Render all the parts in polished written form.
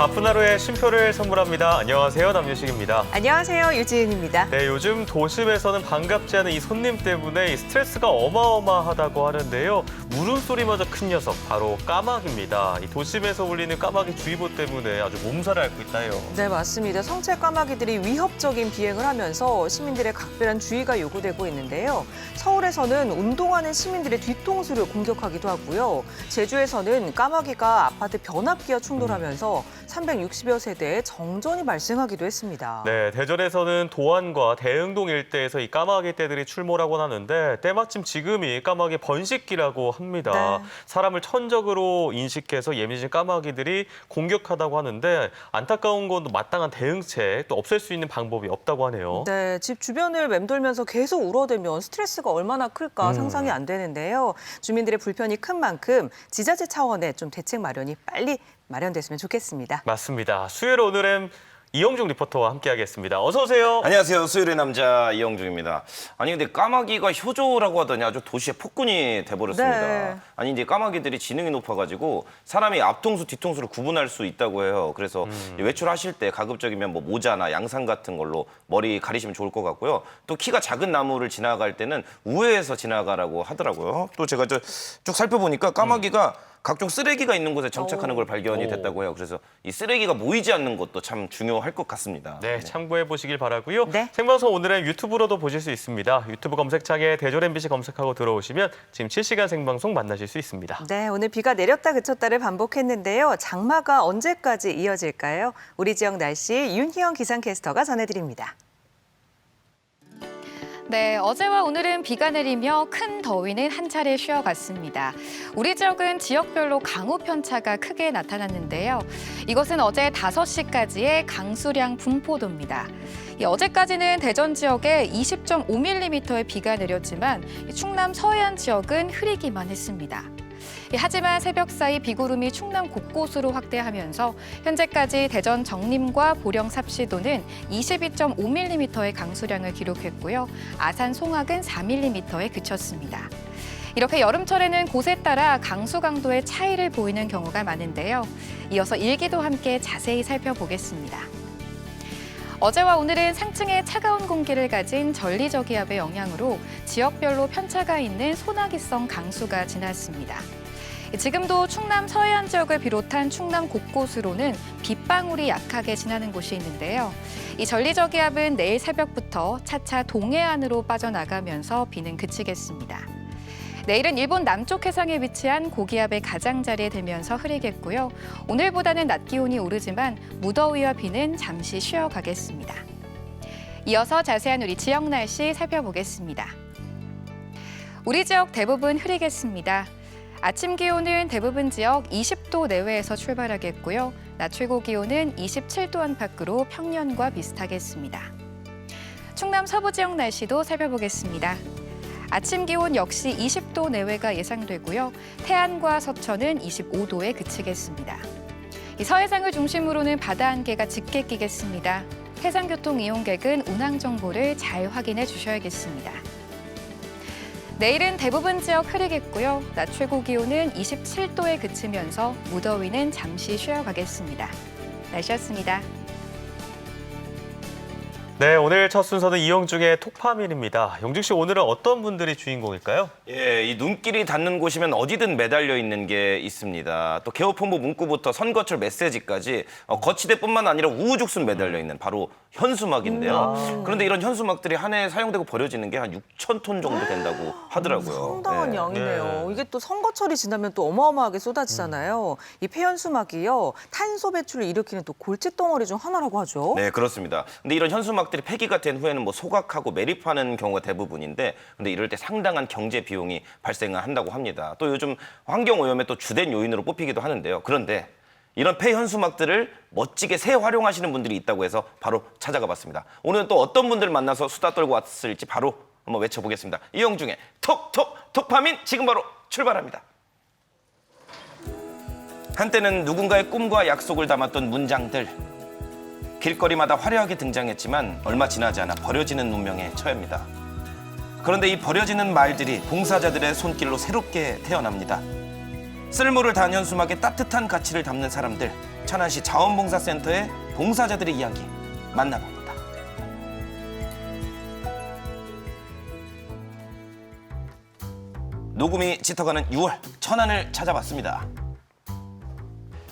바쁜 하루에 쉼표를 선물합니다. 안녕하세요, 남유식입니다. 안녕하세요, 유지은입니다. 네, 요즘 도심에서는 반갑지 않은 이 손님 때문에 이 스트레스가 어마어마하다고 하는데요. 물음소리마저 큰 녀석, 바로 까마귀입니다. 이 도심에서 울리는 까마귀 주의보 때문에 아주 몸살을 앓고 있다요. 네, 맞습니다. 성체 까마귀들이 위협적인 비행을 하면서 시민들의 각별한 주의가 요구되고 있는데요. 서울에서는 운동하는 시민들의 뒤통수를 공격하기도 하고요. 제주에서는 까마귀가 아파트 변압기와 충돌하면서 360여 세대에 정전이 발생하기도 했습니다. 네, 대전에서는 도안과 대흥동 일대에서 이 까마귀 떼들이 출몰하곤 하는데 때마침 지금이 까마귀 번식기라고 합니다. 네. 사람을 천적으로 인식해서 예민해진 까마귀들이 공격하다고 하는데 안타까운 건 마땅한 대응책, 또 없앨 수 있는 방법이 없다고 하네요. 네, 집 주변을 맴돌면서 계속 울어대면 스트레스가 얼마나 클까 상상이 안 되는데요. 주민들의 불편이 큰 만큼 지자체 차원의 좀 대책 마련이 빨리 마련됐으면 좋겠습니다. 맞습니다. 수요일 오늘은 이영중 리포터와 함께하겠습니다. 어서 오세요. 안녕하세요. 수요일의 남자 이영중입니다. 아니 근데 까마귀가 효조라고 하더니 아주 도시의 폭군이 돼버렸습니다. 네. 아니 이제 까마귀들이 지능이 높아가지고 사람이 앞통수 뒤통수를 구분할 수 있다고 해요. 그래서 외출하실 때 가급적이면 뭐 모자나 양산 같은 걸로 머리 가리시면 좋을 것 같고요. 또 키가 작은 나무를 지나갈 때는 우회해서 지나가라고 하더라고요. 또 제가 쭉 살펴보니까 까마귀가 각종 쓰레기가 있는 곳에 정착하는 걸 발견이 됐다고 해요. 그래서 이 쓰레기가 모이지 않는 것도 참 중요할 것 같습니다. 네, 참고해 보시길 바라고요. 네. 생방송 오늘은 유튜브로도 보실 수 있습니다. 유튜브 검색창에 대전 MBC 검색하고 들어오시면 지금 실시간 생방송 만나실 수 있습니다. 네, 오늘 비가 내렸다 그쳤다를 반복했는데요. 장마가 언제까지 이어질까요? 우리 지역 날씨 윤희영 기상캐스터가 전해드립니다. 네, 어제와 오늘은 비가 내리며 큰 더위는 한 차례 쉬어갔습니다. 우리 지역은 지역별로 강우 편차가 크게 나타났는데요. 이것은 어제 5시까지의 강수량 분포도입니다. 어제까지는 대전 지역에 20.5mm의 비가 내렸지만 충남 서해안 지역은 흐리기만 했습니다. 하지만 새벽 사이 비구름이 충남 곳곳으로 확대하면서 현재까지 대전 정림과 보령 삽시도는 22.5mm의 강수량을 기록했고요. 아산 송악은 4mm에 그쳤습니다. 이렇게 여름철에는 곳에 따라 강수 강도의 차이를 보이는 경우가 많은데요. 이어서 일기도 함께 자세히 살펴보겠습니다. 어제와 오늘은 상층에 차가운 공기를 가진 전리저기압의 영향으로 지역별로 편차가 있는 소나기성 강수가 지났습니다. 지금도 충남 서해안 지역을 비롯한 충남 곳곳으로는 빗방울이 약하게 지나는 곳이 있는데요. 이 전리저기압은 내일 새벽부터 차차 동해안으로 빠져나가면서 비는 그치겠습니다. 내일은 일본 남쪽 해상에 위치한 고기압의 가장자리에 들면서 흐리겠고요. 오늘보다는 낮 기온이 오르지만 무더위와 비는 잠시 쉬어가겠습니다. 이어서 자세한 우리 지역 날씨 살펴보겠습니다. 우리 지역 대부분 흐리겠습니다. 아침 기온은 대부분 지역 20도 내외에서 출발하겠고요. 낮 최고 기온은 27도 안팎으로 평년과 비슷하겠습니다. 충남 서부 지역 날씨도 살펴보겠습니다. 아침 기온 역시 20도 내외가 예상되고요. 태안과 서천은 25도에 그치겠습니다. 이 서해상을 중심으로는 바다 안개가 짙게 끼겠습니다. 해상교통 이용객은 운항 정보를 잘 확인해 주셔야겠습니다. 내일은 대부분 지역 흐리겠고요. 낮 최고 기온은 27도에 그치면서 무더위는 잠시 쉬어가겠습니다. 날씨였습니다. 네, 오늘 첫 순서는 이영중의 톡파밀입니다. 영중 씨, 오늘은 어떤 분들이 주인공일까요? 예, 이 눈길이 닿는 곳이면 어디든 매달려 있는 게 있습니다. 또 개업홍보 문구부터 선거철 메시지까지 거치대뿐만 아니라 우후죽순 매달려 있는 바로 현수막인데요. 그런데 이런 현수막들이 한 해 사용되고 버려지는 게 한 6,000톤 정도 된다고 하더라고요. 상당한 예. 양이네요. 네. 이게 또 선거철이 지나면 또 어마어마하게 쏟아지잖아요. 이 폐현수막이요. 탄소 배출을 일으키는 또 골칫덩어리 중 하나라고 하죠. 네, 그렇습니다. 근데 이런 현수막들이 폐기가 된 후에는 뭐 소각하고 매립하는 경우가 대부분인데, 근데 이럴 때 상당한 경제 비용이 발생을 한다고 합니다. 또 요즘 환경 오염의 또 주된 요인으로 뽑히기도 하는데요. 그런데 이런 폐현수막들을 멋지게 재활용하시는 분들이 있다고 해서 바로 찾아가 봤습니다. 오늘은 또 어떤 분들 만나서 수다 떨고 왔을지 바로 한번 외쳐보겠습니다. 이영중의 톡파민 지금 바로 출발합니다. 한때는 누군가의 꿈과 약속을 담았던 문장들. 길거리마다 화려하게 등장했지만 얼마 지나지 않아 버려지는 운명에 처합니다. 그런데 이 버려지는 말들이 봉사자들의 손길로 새롭게 태어납니다. 쓸모를 다한 현수막에 따뜻한 가치를 담는 사람들, 천안시 자원봉사센터의 봉사자들의 이야기 만나봅니다. 녹음이 짙어가는 6월 천안을 찾아봤습니다.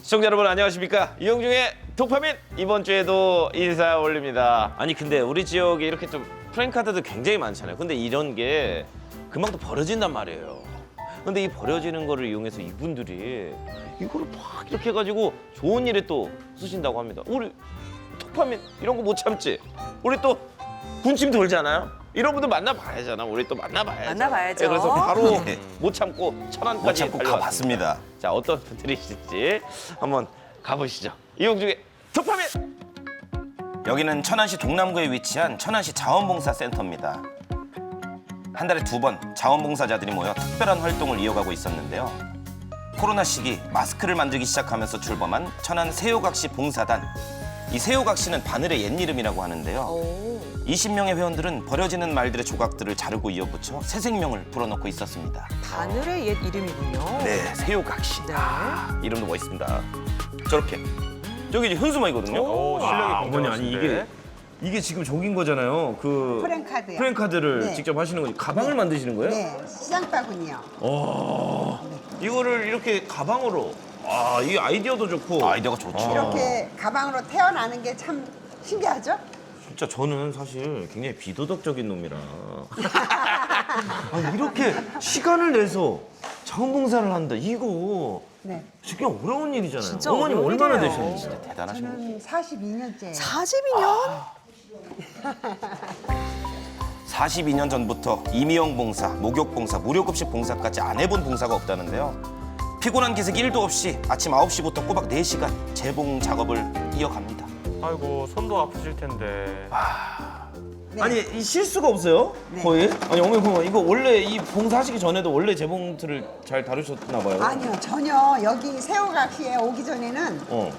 시청자 여러분 안녕하십니까? 이용중의 도파민 이번 주에도 인사 올립니다. 아니 근데 우리 지역에 이렇게 좀 프랜카드도 굉장히 많잖아요. 근데 이런 게 금방 또 버려진단 말이에요. 근데 이 버려지는 거를 이용해서 이분들이 이거를 막 이렇게 해가지고 좋은 일에 또 쓰신다고 합니다. 우리 도파민 이런 거 못 참지? 우리 또 군침 돌잖아요? 이런 분들 만나봐야잖아. 우리 또 만나봐야죠. 만나봐야죠. 그래서 바로 네. 못 참고 천안까지 못 참고 달려왔습니다. 가봤습니다. 자, 어떤 분들이실지 한번 가보시죠. 이용중의 도파민! 여기는 천안시 동남구에 위치한 천안시 자원봉사센터입니다. 한 달에 2번 자원봉사자들이 모여 특별한 활동을 이어가고 있었는데요. 코로나 시기 마스크를 만들기 시작하면서 출범한 천안 새우각시 봉사단. 이 새우각시는 바늘의 옛 이름이라고 하는데요. 오. 20명의 회원들은 버려지는 말들의 조각들을 자르고 이어붙여 새 생명을 불어넣고 있었습니다. 바늘의 옛 이름이군요. 네, 새우각시. 네. 이름도 멋있습니다. 저렇게. 저기 이제 현수막이거든요. 오, 실력이 어머니 아니 굉장하신데. 이게 지금 저긴 거잖아요. 그 프랜카드요. 프랜카드를 네. 직접 하시는 거지. 가방을 만드시는 거예요? 네, 시장바구니요. 이거를 이렇게 가방으로. 아, 이 아이디어도 좋고. 아이디어가 좋죠. 이렇게 가방으로 태어나는 게 참 신기하죠? 진짜 저는 사실 굉장히 비도덕적인 놈이라. 아니, 이렇게 시간을 내서 자원봉사를 한다. 이거 네. 되게 어려운 일이잖아요. 진짜 어머님 어려운 얼마나 일이에요. 되셨는지. 대단하신 거죠. 저는 42년째. 42년? 42년 전부터 임의용 봉사, 목욕 봉사, 무료급식 봉사까지 안 해본 봉사가 없다는데요. 피곤한 기색 1도 없이 아침 9시부터 꼬박 4시간 재봉 작업을 이어갑니다. 아이고, 손도 아프실 텐데. 네. 아니 이 실수가 없어요? 네. 거의? 아니 어머니 보면 이거 원래 이 봉사하시기 전에도 원래 재봉틀을 잘 다루셨나 봐요. 아니요, 전혀 여기 새우각시에 오기 전에는 어.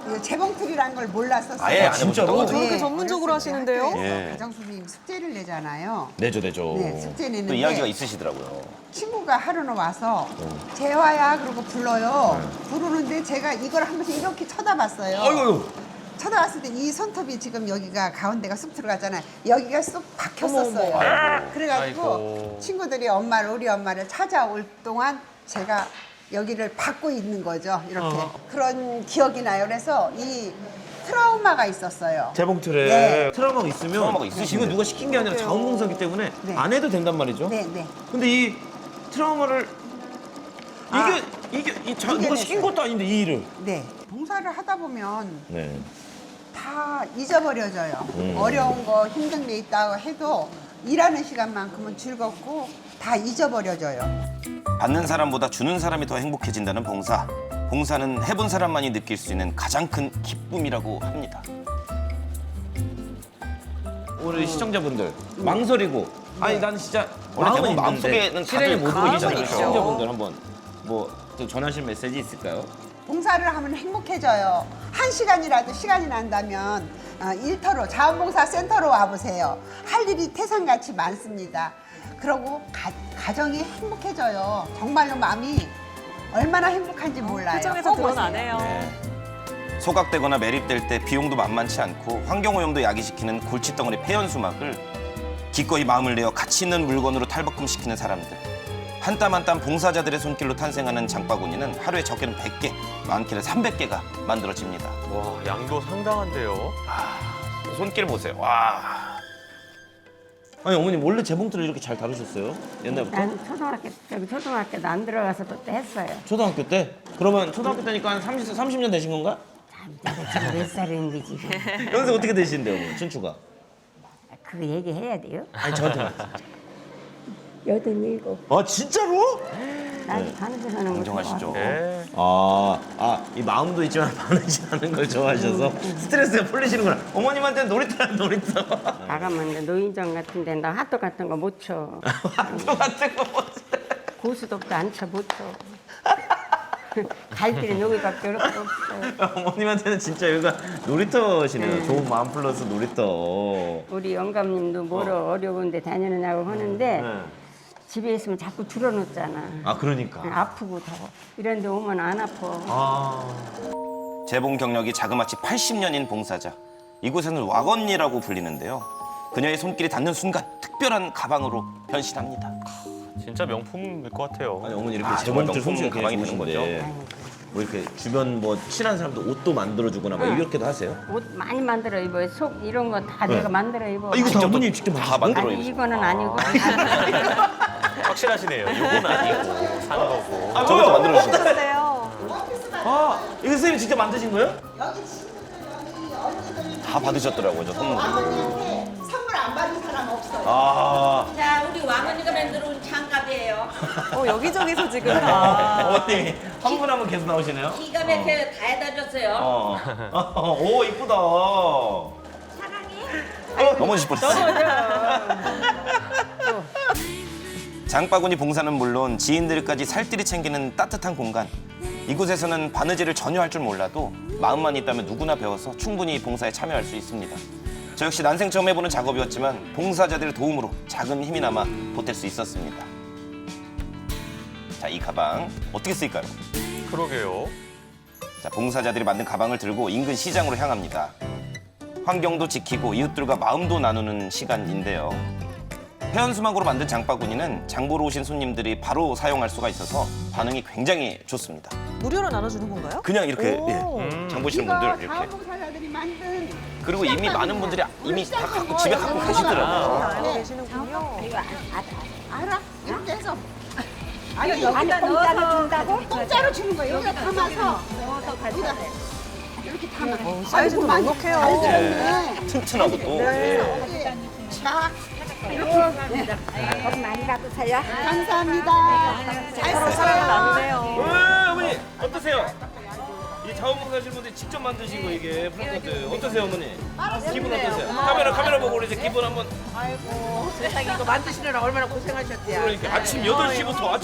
이 재봉틀이라는 걸 몰랐었어요. 아예 안 진짜로? 해보셨다고요? 저렇게 전문적으로 어렸을 때 하시는데요? 학교에서 예. 가정선생님 숙제를 내잖아요. 내죠. 네, 숙제 또 내는데 이야기가 있으시더라고요. 친구가 하루는 와서 재화야 그러고 불러요. 부르는데 제가 이걸 하면서 이렇게 쳐다봤어요. 아이고. 쳐다봤을 때 이 손톱이 지금 여기가 가운데가 쑥 들어가잖아요. 여기가 쑥 박혔었어요. 그래가지고 아이고. 친구들이 우리 엄마를 찾아올 동안 제가 여기를 받고 있는 거죠. 이렇게 그런 기억이 나요. 그래서 이 트라우마가 있었어요. 재봉틀에 네. 트라우마가 있으면 트라우마가 있으신데요? 이건 누가 시킨 게 아니라 자원봉사기 때문에 네. 안 해도 된단 말이죠. 네, 네. 근데 이 트라우마를 누가 이겨냈어요. 시킨 것도 아닌데 이 일을. 네. 봉사를 하다 보면 네. 다 잊어버려져요. 어려운 거 힘든 게 있다고 해도 일하는 시간만큼은 즐겁고 다 잊어버려져요. 받는 사람보다 주는 사람이 더 행복해진다는 봉사. 봉사는 해본 사람만이 느낄 수 있는 가장 큰 기쁨이라고 합니다. 우리 시청자분들 망설이고 아니 나는 진짜 원래 마음은 대부분 있는데 마음속에는 실행을 다들 못 마음은 하잖아요. 있죠. 시청자분들 한번 또 전하실 메시지 있을까요? 봉사를 하면 행복해져요. 한 시간이라도 시간이 난다면 일터로 자원봉사센터로 와보세요. 할 일이 태산같이 많습니다. 그리고 가정이 행복해져요. 정말로 마음이 얼마나 행복한지 몰라요. 표정에서 꼭 오세요. 드러나네요. 소각되거나 매립될 때 비용도 만만치 않고 환경오염도 야기시키는 골칫덩어리 폐연수막을 기꺼이 마음을 내어 가치 있는 물건으로 탈바꿈시키는 사람들. 한 땀 한 땀 봉사자들의 손길로 탄생하는 장바구니는 하루에 적게는 100개, 많게는 300개가 만들어집니다. 와, 양도 상당한데요. 손길 보세요. 와. 아니 어머님 원래 재봉틀을 이렇게 잘 다루셨어요? 옛날부터? 난 초등학교도 안 들어가서 그때 했어요. 초등학교 때? 그러면 초등학교 때니까 한 30년 되신 건가? 지금 몇 살인데 지금 연세 어떻게 되시는데요, 어머니? 춘추가? 그 얘기해야 돼요? 아니 저한테. 87. 아 진짜로? 나도 반주하는 거 인정하시죠? 좋아하고. 네. 이 마음도 있지만 바느질하는 걸 좋아하셔서 스트레스가 풀리시는구나. 어머님한테는 놀이터야 놀이터. 나가면 이제 노인정 같은 데 나 핫도그 같은 거 못 쳐. 핫도그 같은 거 못. 고수독도 안 쳐 못 쳐. 갈 길이 여기밖에 없어요. 어머님한테는 진짜 여기가 놀이터시네요. 좋은 마음 플러스 놀이터. 우리 영감님도 뭐로 어려운데 다니느냐고 하는데 네. 집에 있으면 자꾸 줄여놓잖아. 아 그러니까. 아프고 더 이런 데 오면 안 아파. 아. 재봉 경력이 자그마치 80년인 봉사자. 이곳에는 와건니라고 불리는데요. 그녀의 손길이 닿는 순간 특별한 가방으로 변신합니다. 진짜 명품일 것 같아요. 아니 어머니 이렇게 정말 재봉틀 솜씨가 명품 가방이 굉장히 되는 좋으신데 뭐 이렇게 주변 뭐 친한 사람들 옷도 만들어주거나 막 이렇게도 하세요? 옷 많이 만들어 입어요. 속 이런 거 다 내가 만들어 입어. 이거 다 어머니 직접 다 만들어 아니 입으세요. 이거는 아니고 확실하시네요. 이건 아니고 산 거고. 아, 저것도 만들어 주신 거예요? 어떠세요? 아 이거 선생님 직접 만드신 거예요? 다 받으셨더라고요, 저 선물. 선물 안 받은 사람 없어요. 아 자, 우리 왕언니가 만들어 온 장갑이에요. 여기저기서 지금 다. 어머님이 한 분 한 분 계속 나오시네요? 기가 막혀 다 해다 줬어요. 오 이쁘다. 너무 싶었어요. 장바구니 봉사는 물론 지인들까지 살뜰히 챙기는 따뜻한 공간. 이곳에서는 바느질을 전혀 할 줄 몰라도 마음만 있다면 누구나 배워서 충분히 봉사에 참여할 수 있습니다. 저 역시 난생 처음 해보는 작업이었지만 봉사자들의 도움으로 작은 힘이나마 보탤 수 있었습니다. 자, 이 가방 어떻게 쓸까요? 그러게요. 자, 봉사자들이 만든 가방을 들고 인근 시장으로 향합니다. 환경도 지키고 이웃들과 마음도 나누는 시간인데요. 해안수막으로 만든 장바구니는 장 보러 오신 손님들이 바로 사용할 수가 있어서 반응이 굉장히 좋습니다. 무료로 나눠주는 건가요? 그냥 이렇게 오. 장 보시는 이거 분들 이렇게. 자원봉사자들이 만든 그리고 이미 많은 분들이 이미 다 갖고 집에 갖고 가시더라고요. 알고 계시는군요. 알아? 이렇게 해서 아니 여기다 공짜로 준다고? 공짜로 주는 거예요. 여기다 담아서 여기다 이렇게 담아. 사이즈도 넉넉해요. 튼튼하고 또. 예. 자, 이렇게 많이 받으세요. 감사합니다. 잘 서로 사랑을 쓰세요. 나누네요. 어머니 어떠세요? 이 자원봉사 하시는 분들이 직접 만드신 거 이게 플랜카드 어떠세요 어머니? 기분 어떠세요? 카메라 보고 우리 이제 기분 한번. 세상에 이거 만드시느라 얼마나 고생하셨대요. 그러니까 아침 8시부터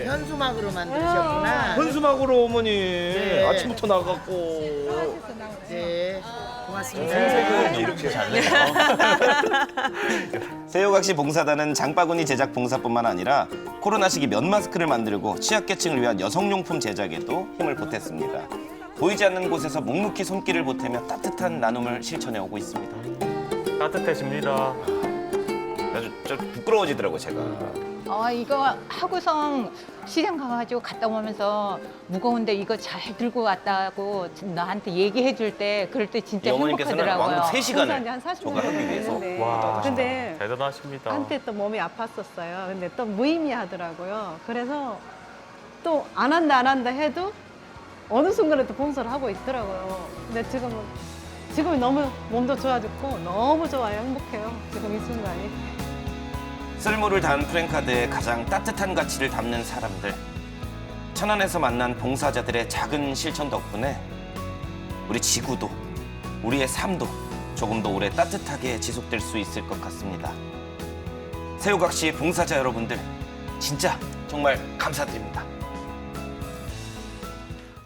현수막으로 만드셨구나. 현수막으로 어머니 아침부터 나갔고. 네. 고맙습니다. 이렇게 잘해요. 새우각시 봉사단은 장바구니 제작 봉사뿐만 아니라 코로나 시기 면 마스크를 만들고 취약계층을 위한 여성용품 제작에도 힘을 보탰습니다. 보이지 않는 곳에서 묵묵히 손길을 보태며 따뜻한 나눔을 실천해 오고 있습니다. 따뜻해집니다. 아주 좀 부끄러워지더라고요, 제가. 이거 하고선 시장 가가지고 갔다 오면서 무거운데 이거 잘 들고 왔다고 나한테 얘기해 줄 때 그럴 때 진짜 이 어머님께서는 행복하더라고요. 왕복 3시간을 한 40년 저거 하기 위해서. 됐는데. 와, 근데 대단하십니다. 한때 또 몸이 아팠었어요. 근데 또 무의미하더라고요. 그래서 또 안 한다 해도 어느 순간에 또 봉사를 하고 있더라고요. 근데 지금은 너무 몸도 좋아졌고 너무 좋아요. 행복해요. 지금 이 순간이. 쓸모를 다한 프랭카드의 가장 따뜻한 가치를 담는 사람들. 천안에서 만난 봉사자들의 작은 실천 덕분에 우리 지구도 우리의 삶도 조금 더 오래 따뜻하게 지속될 수 있을 것 같습니다. 새우각시 봉사자 여러분들 진짜 정말 감사드립니다.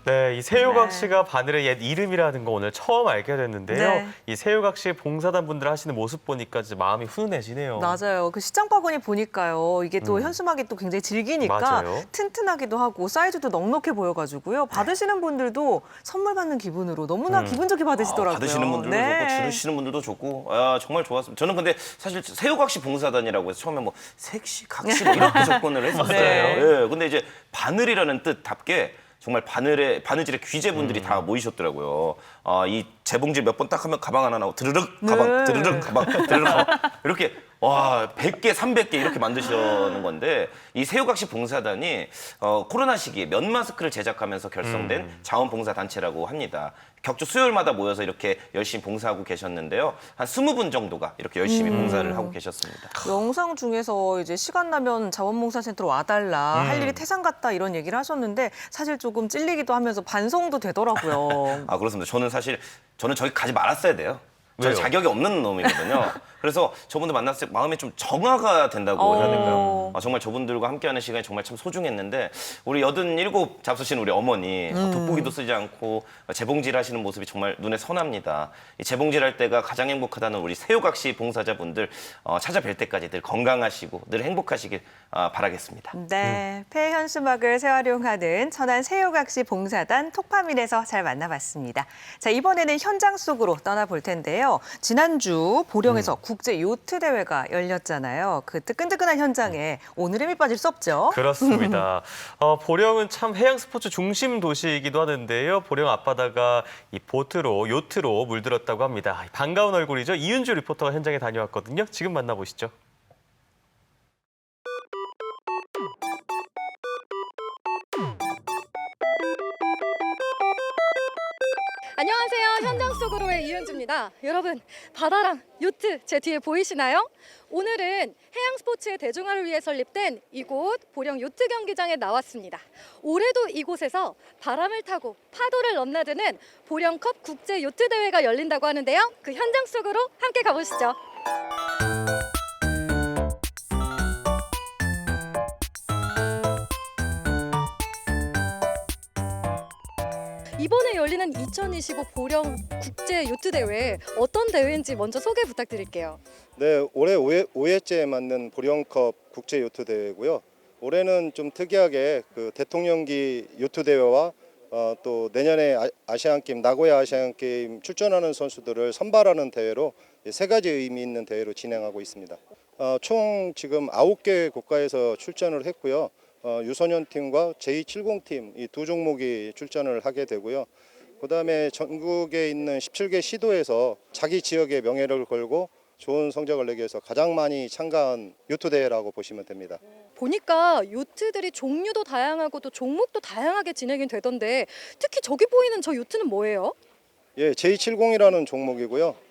네, 이 새우각시가 바늘의 옛 이름이라는 거 오늘 처음 알게 됐는데요. 네. 이 새우각시 봉사단 분들 하시는 모습 보니까 진짜 마음이 훈훈해지네요. 맞아요. 그 시장 바구니 보니까요. 이게 또 현수막이 또 굉장히 질기니까 맞아요. 튼튼하기도 하고 사이즈도 넉넉해 보여가지고요. 받으시는 분들도 선물 받는 기분으로 너무나 기분 좋게 받으시더라고요. 받으시는 분들도 좋고 들으시는 분들도 좋고 정말 좋았습니다. 저는 근데 사실 새우각시 봉사단이라고 해서 처음에 뭐 색시, 각시 뭐 이렇게 접근을 했었어요. 네. 예, 근데 이제 바늘이라는 뜻답게 정말 바느질의 귀재분들이 다 모이셨더라고요. 이 재봉질 몇 번 딱 하면 가방 하나 나오고 드르륵 가방, 드르륵 가방, 드르륵 가방 이렇게 와 100개, 300개 이렇게 만드시는 건데 이 새우각시 봉사단이 코로나 시기에 면 마스크를 제작하면서 결성된 자원봉사단체라고 합니다. 격주 수요일마다 모여서 이렇게 열심히 봉사하고 계셨는데요. 한 20분 정도가 이렇게 열심히 봉사를 하고 계셨습니다. 영상 중에서 이제 시간 나면 자원봉사센터로 와달라 할 일이 태산 같다 이런 얘기를 하셨는데 사실 조금 찔리기도 하면서 반성도 되더라고요. 그렇습니다. 저는 저기 가지 말았어야 돼요. 저는 왜요? 자격이 없는 놈이거든요. 그래서 저분들 만났을 때 마음이 좀 정화가 된다고 해야 될까요? 정말 저분들과 함께하는 시간이 정말 참 소중했는데 우리 87 잡수신 우리 어머니 돋보기도 쓰지 않고 재봉질 하시는 모습이 정말 눈에 선합니다. 이 재봉질 할 때가 가장 행복하다는 우리 새우각시 봉사자분들 찾아뵐 때까지 늘 건강하시고 늘 행복하시길 바라겠습니다. 네, 폐현수막을 재활용하는 천안 새우각시 봉사단 톡파민에서 잘 만나봤습니다. 자, 이번에는 현장 속으로 떠나볼 텐데요. 지난주 보령에서 국제 요트 대회가 열렸잖아요. 그 뜨끈뜨끈한 현장에 오늘의 힘이 빠질 수 없죠. 그렇습니다. 보령은 참 해양 스포츠 중심 도시이기도 하는데요. 보령 앞바다가 이 보트로 요트로 물들었다고 합니다. 반가운 얼굴이죠. 이은주 리포터가 현장에 다녀왔거든요. 지금 만나보시죠. 안녕하세요. 현장 속으로의 이은주입니다. 여러분, 바다랑 요트 제 뒤에 보이시나요? 오늘은 해양 스포츠의 대중화를 위해 설립된 이곳 보령 요트 경기장에 나왔습니다. 올해도 이곳에서 바람을 타고 파도를 넘나드는 보령컵 국제 요트 대회가 열린다고 하는데요. 그 현장 속으로 함께 가보시죠. 이번에 열리는 2025 보령 국제 요트 대회 어떤 대회인지 먼저 소개 부탁드릴게요. 네, 올해 5회째 맞는 보령컵 국제 요트 대회고요. 올해는 좀 특이하게 그 대통령기 요트 대회와 또 내년에 아시안 게임, 나고야 아시안 게임 출전하는 선수들을 선발하는 대회로 세 가지 의미 있는 대회로 진행하고 있습니다. 총 지금 9개 국가에서 출전을 했고요. 유소년 팀과 제270팀 이 두 종목이 출전을 하게 되고요. 그다음에 전국에 있는 17개 시도에서 자기 지역의 명예를 걸고 좋은 성적을 내기 위해서 가장 많이 참가한 요트 대회라고 보시면 됩니다. 보니까 요트들이 종류도 다양하고 또 종목도 다양하게 진행이 되던데 특히 저기 보이는 저 요트는 뭐예요? 예, 제270이라는 종목이고요.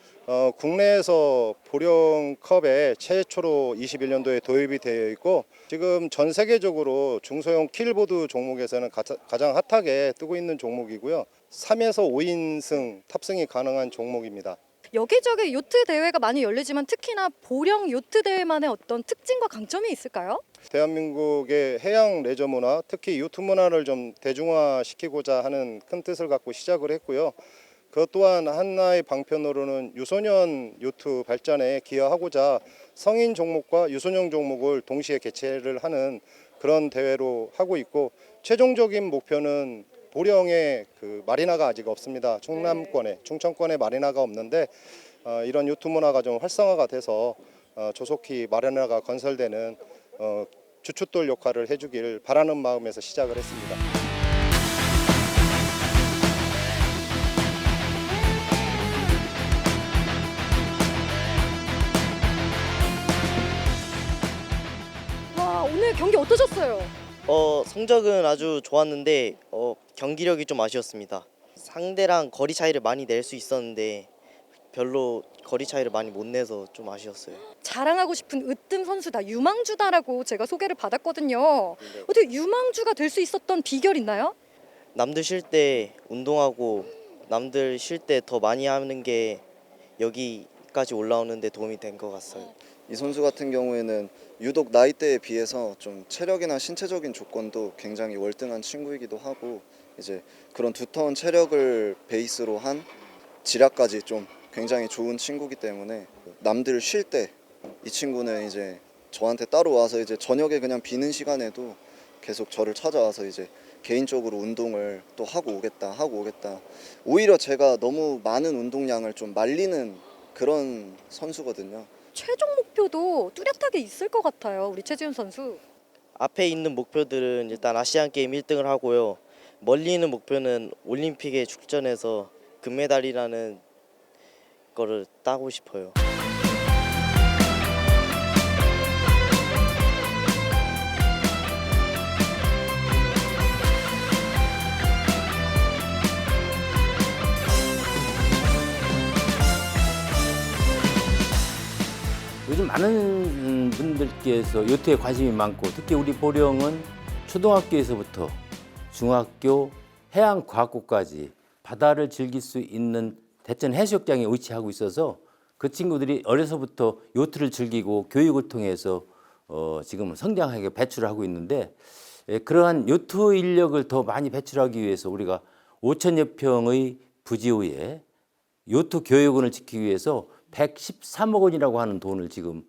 국내에서 보령컵에 최초로 21년도에 도입이 되어 있고 지금 전 세계적으로 중소형 킬보드 종목에서는 가장 핫하게 뜨고 있는 종목이고요. 3에서 5인승 탑승이 가능한 종목입니다. 여기저기 요트 대회가 많이 열리지만 특히나 보령 요트 대회만의 어떤 특징과 강점이 있을까요? 대한민국의 해양 레저 문화, 특히 요트 문화를 좀 대중화시키고자 하는 큰 뜻을 갖고 시작을 했고요. 그것 또한 하나의 방편으로는 유소년 요트 발전에 기여하고자 성인 종목과 유소년 종목을 동시에 개최를 하는 그런 대회로 하고 있고 최종적인 목표는 보령에 그 마리나가 아직 없습니다. 충남권에, 충청권에 마리나가 없는데 이런 요트 문화가 좀 활성화가 돼서 조속히 마리나가 건설되는 주춧돌 역할을 해주길 바라는 마음에서 시작을 했습니다. 오늘 경기 어떠셨어요? 성적은 아주 좋았는데 경기력이 좀 아쉬웠습니다. 상대랑 거리 차이를 많이 낼 수 있었는데 별로 거리 차이를 많이 못 내서 좀 아쉬웠어요. 자랑하고 싶은 으뜸 선수다, 유망주다라고 제가 소개를 받았거든요. 어떻게 유망주가 될 수 있었던 비결 있나요? 남들 쉴 때 운동하고 남들 쉴 때 더 많이 하는 게 여기까지 올라오는 데 도움이 된 것 같아요. 이 선수 같은 경우에는 유독 나이대에 비해서 좀 체력이나 신체적인 조건도 굉장히 월등한 친구이기도 하고 이제 그런 두터운 체력을 베이스로 한 지략까지 좀 굉장히 좋은 친구이기 때문에 남들 쉴 때 이 친구는 이제 저한테 따로 와서 이제 저녁에 그냥 비는 시간에도 계속 저를 찾아와서 이제 개인적으로 운동을 또 하고 오겠다. 오히려 제가 너무 많은 운동량을 좀 말리는 그런 선수거든요. 최종 목표도 뚜렷하게 있을 것 같아요, 우리 최지훈 선수. 앞에 있는 목표들은 일단 아시안게임 1등을 하고요. 멀리 있는 목표는 올림픽에 출전해서 금메달이라는 거를 따고 싶어요. 요즘 많은 분들께서 요트에 관심이 많고 특히 우리 보령은 초등학교에서부터 중학교, 해양과학고까지 바다를 즐길 수 있는 대천 해수욕장에 위치하고 있어서 그 친구들이 어려서부터 요트를 즐기고 교육을 통해서 지금 성장하게 배출을 하고 있는데 그러한 요트 인력을 더 많이 배출하기 위해서 우리가 5천여 평의 부지후에 요트 교육원을 지키기 위해서 113억 원이라고 하는 돈을 지금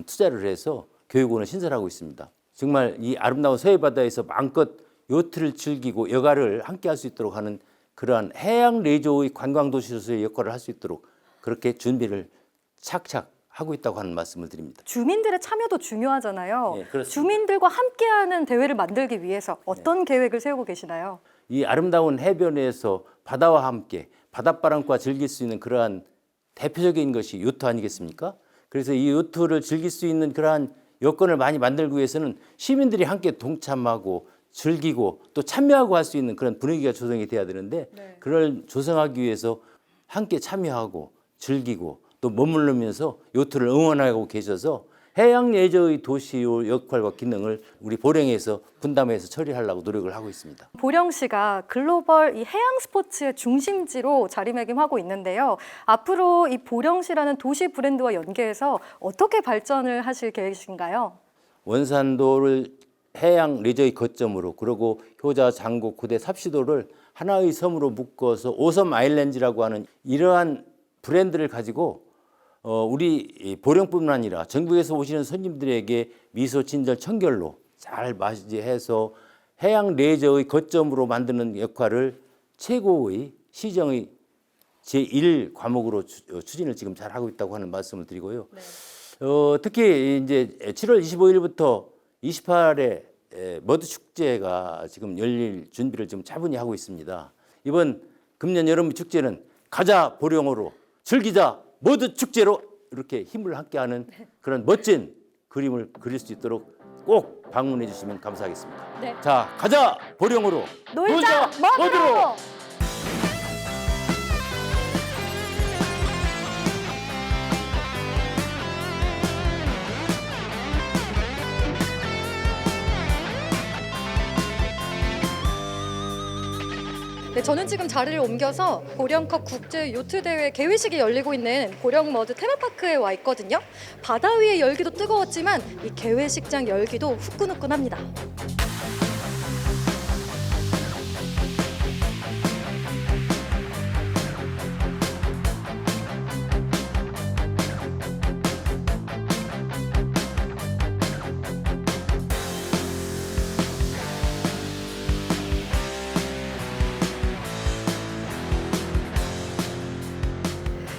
투자를 해서 교육원을 신설하고 있습니다. 정말 이 아름다운 서해바다에서 마음껏 요트를 즐기고 여가를 함께 할 수 있도록 하는 그러한 해양 레저의 관광도시로서의 역할을 할 수 있도록 그렇게 준비를 착착 하고 있다고 하는 말씀을 드립니다. 주민들의 참여도 중요하잖아요. 네, 그렇습니다. 주민들과 함께하는 대회를 만들기 위해서 어떤 계획을 세우고 계시나요? 이 아름다운 해변에서 바다와 함께 바닷바람과 즐길 수 있는 그러한 대표적인 것이 요트 아니겠습니까? 그래서 이 요트를 즐길 수 있는 그러한 여건을 많이 만들기 위해서는 시민들이 함께 동참하고 즐기고 또 참여하고 할 수 있는 그런 분위기가 조성이 돼야 되는데 그걸 조성하기 위해서 함께 참여하고 즐기고 또 머무르면서 요트를 응원하고 계셔서 해양 레저의 도시의 역할과 기능을 우리 보령에서 분담해서 처리하려고 노력을 하고 있습니다. 보령시가 글로벌 이 해양 스포츠의 중심지로 자리매김하고 있는데요. 앞으로 이 보령시라는 도시 브랜드와 연계해서 어떻게 발전을 하실 계획이신가요? 원산도를 해양 레저의 거점으로 그리고 효자, 장곡, 고대, 삽시도를 하나의 섬으로 묶어서 오섬 아일랜드라고 하는 이러한 브랜드를 가지고 우리 보령뿐만 아니라 전국에서 오시는 손님들에게 미소, 친절, 청결로 잘 맞이해서 해양 레저의 거점으로 만드는 역할을 최고의 시정의 제1 과목으로 추진을 지금 잘 하고 있다고 하는 말씀을 드리고요. 특히 이제 7월 25일부터 28일 머드 축제가 지금 열릴 준비를 좀 차분히 하고 있습니다. 이번 금년 여름 축제는 가자 보령으로 즐기자 머드 축제로 이렇게 힘을 함께하는 그런 멋진 그림을 그릴 수 있도록 꼭 방문해 주시면 감사하겠습니다. 네. 자, 가자 보령으로 놀자 머드로! 네, 저는 지금 자리를 옮겨서 보령컵 국제 요트 대회 개회식이 열리고 있는 보령 머드 테마파크에 와 있거든요. 바다 위의 열기도 뜨거웠지만 이 개회식장 열기도 후끈후끈합니다.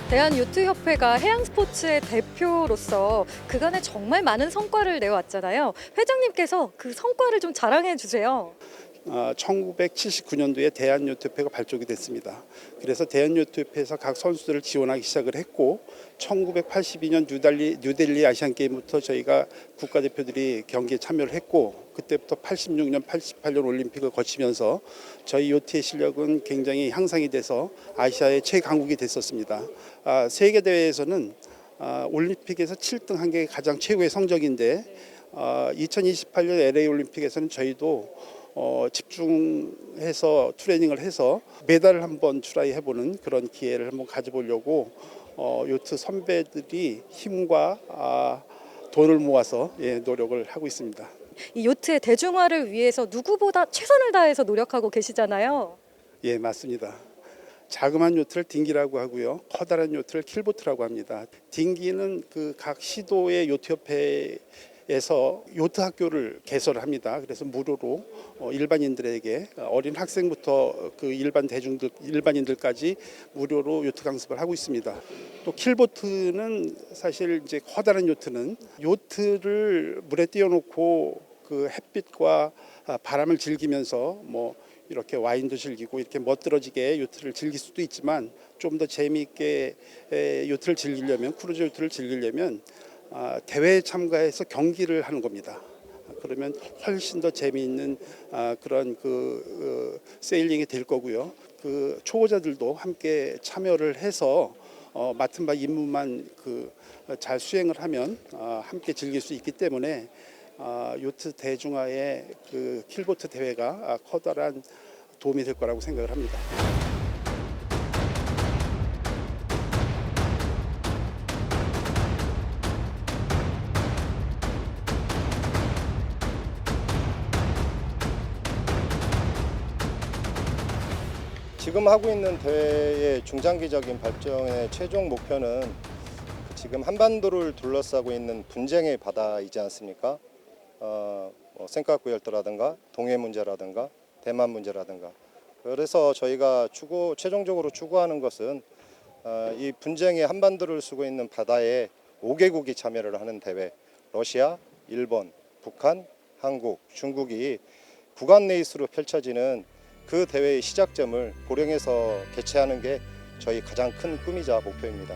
대한요트협회가 해양스포츠의 대표로서 그간에 정말 많은 성과를 내왔잖아요. 회장님께서 그 성과를 좀 자랑해 주세요. 1979년도에 대한요트협회가 발족이 됐습니다. 그래서 대한요트협회에서 각 선수들을 지원하기 시작을 했고 1982년 뉴델리 아시안게임부터 저희가 국가대표들이 경기에 참여를 했고 그때부터 86년, 88년 올림픽을 거치면서 저희 요트의 실력은 굉장히 향상이 돼서 아시아의 최강국이 됐었습니다. 세계대회에서는 올림픽에서 7등 한 게 가장 최고의 성적인데 2028년 LA 올림픽에서는 저희도 집중해서 트레이닝을 해서 메달을 한번 트라이해보는 그런 기회를 한번 가져보려고 요트 선배들이 힘과 돈을 모아서 노력을 하고 있습니다. 이 요트의 대중화를 위해서 누구보다 최선을 다해서 노력하고 계시잖아요. 예, 맞습니다. 자그마한 요트를 딩기라고 하고요. 커다란 요트를 킬보트라고 합니다. 딩기는 그 각 시도의 요트협회에서 요트 학교를 개설을 합니다. 그래서 무료로 일반인들에게 어린 학생부터 그 일반인들까지 무료로 요트 강습을 하고 있습니다. 또 킬보트는 사실 이제 커다란 요트는 요트를 물에 띄워놓고 그 햇빛과 바람을 즐기면서 뭐 이렇게 와인도 즐기고 이렇게 멋들어지게 요트를 즐길 수도 있지만 좀 더 재미있게 요트를 즐기려면 크루즈 요트를 즐기려면 대회에 참가해서 경기를 하는 겁니다. 그러면 훨씬 더 재미있는 그런 세일링이 될 거고요. 그 초보자들도 함께 참여를 해서 맡은 바 임무만 잘 수행을 하면 함께 즐길 수 있기 때문에 요트 대중화의 그 킬보트 대회가 커다란 도움이 될 거라고 생각을 합니다. 지금 하고 있는 대회의 중장기적인 발전의 최종 목표는 지금 한반도를 둘러싸고 있는 분쟁의 바다이지 않습니까? 센카쿠 열도라든가 동해 문제라든가 대만 문제라든가. 그래서 저희가 최종적으로 추구하는 것은 이 분쟁의 한반도를 쓰고 있는 바다에 5개국이 참여를 하는 대회, 러시아, 일본, 북한, 한국, 중국이 구간 레이스로 펼쳐지는 그 대회의 시작점을 보령에서 개최하는 게 저희 가장 큰 꿈이자 목표입니다.